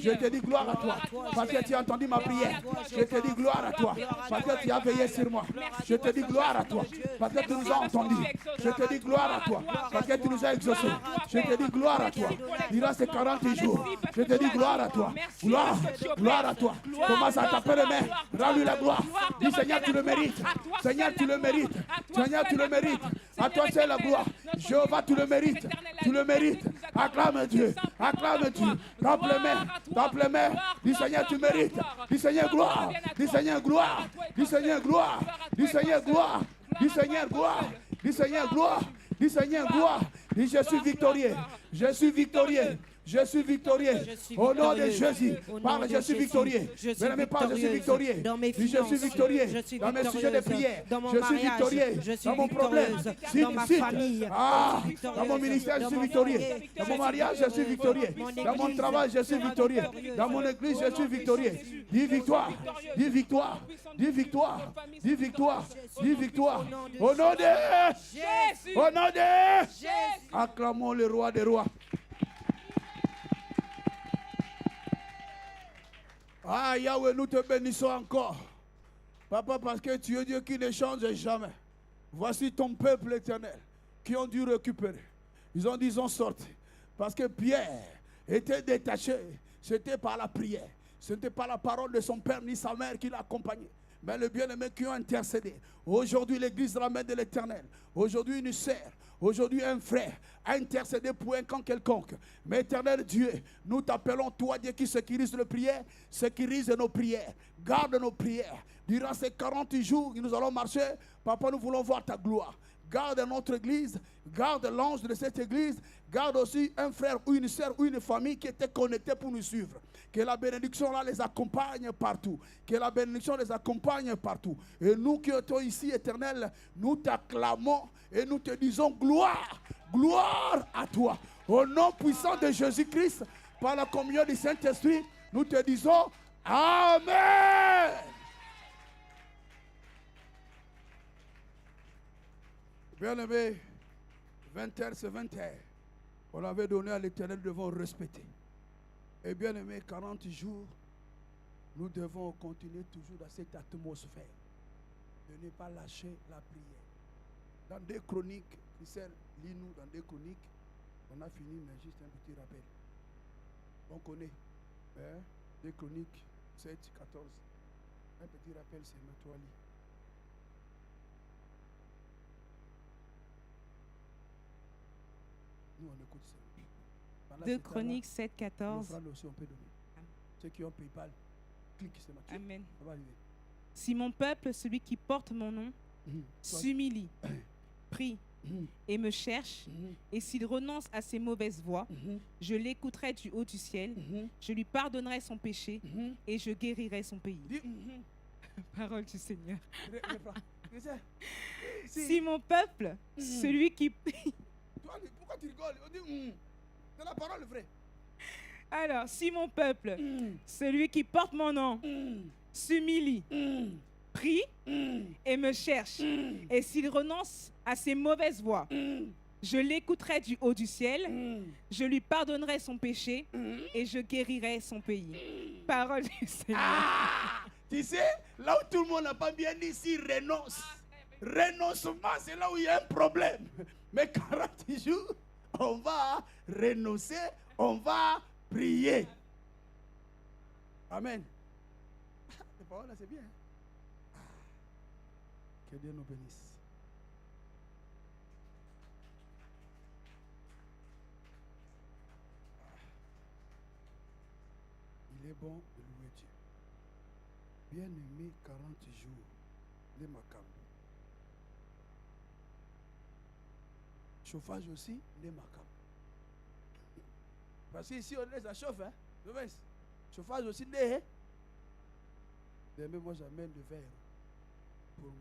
Je te dis gloire à toi. Parce que tu as entendu ma prière. Je te dis gloire à toi. Parce que tu as veillé sur moi. Je te dis gloire à toi. Parce que tu nous as entendus. Je te dis gloire à toi. Parce que tu nous as exaucés. Je te dis gloire à toi. Il reste 40 jours. Je te dis gloire à toi. Gloire. Gloire à toi. Commence à taper les mains. Rends-lui la gloire. Dis Seigneur, tu le mérites. Seigneur, tu le mérites. Seigneur, tu le mérites. À toi c'est la gloire. Jéhovah, tu le mérites. Tu le mérites. Acclame Dieu. Acclame Dieu. Tape les mains. Tape les mains. Dis Seigneur, tu mérites. Dis Seigneur, gloire. Dis Seigneur, gloire. Dis Seigneur, gloire. Dis Seigneur, gloire. Dis Seigneur, gloire. Dis Seigneur, gloire. Dis Seigneur, gloire. Dis je suis victorieux. Je suis victorieux. Je suis victorieux. Au nom de Jésus. Parle, je suis victorieux. Bien-aimé, parle, je suis victorieux. Dans mes Dis, je suis victorieux. Dans mes sujets de prière. Dans mon Je suis mariage, victorieux. je suis Dans mon problème. victorieuse. Dans ma famille, Ah, je suis victorieuse. dans mon ministère, je Dans suis mon victorieux. foyer, Dans je mon suis mariage, je suis victorieux. victorieuse. Dans mon travail, je suis victorieux. Dans mon église, je suis victorieux. Dis victoire. Dis victoire. Dis victoire. Dis victoire. Dis victoire. Au nom de Jésus. Au nom de Jésus. acclamons le roi des rois. Ah, Yahweh, nous te bénissons encore. Papa, parce que tu es Dieu qui ne change jamais. Voici ton peuple éternel qui ont dû récupérer. Ils ont dit, ils ont sorti. Parce que Pierre était détaché. C'était par la prière. Ce n'était pas la parole de son père ni sa mère qui l'accompagnait. Mais le bien-aimé qui ont intercédé. Aujourd'hui, l'église de la main de l'Éternel. Aujourd'hui, une sœur. Aujourd'hui, un frère a intercédé pour un camp quelconque. Mais éternel Dieu, nous t'appelons, toi, Dieu qui sécurise nos prières, sécurise nos prières. Garde nos prières. Durant ces 40 jours que nous allons marcher, Papa, nous voulons voir ta gloire. Garde notre église, garde l'ange de cette église, garde aussi un frère ou une soeur ou une famille qui était connectée pour nous suivre. Que la bénédiction là les accompagne partout. Que la bénédiction les accompagne partout. Et nous qui sommes ici, éternel, nous t'acclamons et nous te disons gloire, gloire à toi. Au nom puissant de Jésus-Christ, par la communion du Saint-Esprit, nous te disons Amen. Bien-aimé, 20 heures, c'est 20 heures. On avait donné à l'Éternel, nous devons respecter. Et bien-aimé, 40 jours, nous devons continuer toujours dans cette atmosphère de ne pas lâcher la prière. Dans 2 Chroniques, Christelle, lis-nous dans 2 Chroniques, on a fini, mais juste un petit rappel. On connaît, 2 Chroniques 7, 14. Un petit rappel, c'est notre lit. Nous, on écoute ça. 2 Chroniques 7, 14. Aussi, on peut donner. Ceux qui ont PayPal, cliquez sur Matthieu. Amen. Ça va arriver. Si mon peuple, celui qui porte mon nom, s'humilie, prie et me cherche, et s'il renonce à ses mauvaises voies, je l'écouterai du haut du ciel, je lui pardonnerai son péché et je guérirai son pays. Dis, Parole du Seigneur. Si mon peuple, celui qui... pourquoi tu rigoles? On dit, c'est la parole vraie. Alors, si mon peuple, celui qui porte mon nom, s'humilie, prie et me cherche, et s'il renonce à ses mauvaises voies, je l'écouterai du haut du ciel, je lui pardonnerai son péché et je guérirai son pays. Parole du Seigneur. Ah, tu sais, là où tout le monde n'a pas bien dit, s'il renonce. Renoncement, c'est là où il y a un problème. Mais 40 jours, on va renoncer, on va prier. Amen. Les paroles là, c'est bien. Que Dieu nous bénisse. Il est bon de louer Dieu. Bien-aimé, 40 jours, les macabres. Chauffage aussi, les macabres. Parce qu'ici, on laisse la chauffe, hein. Chauffage aussi, les. Mais moi, j'amène le verre pour moi.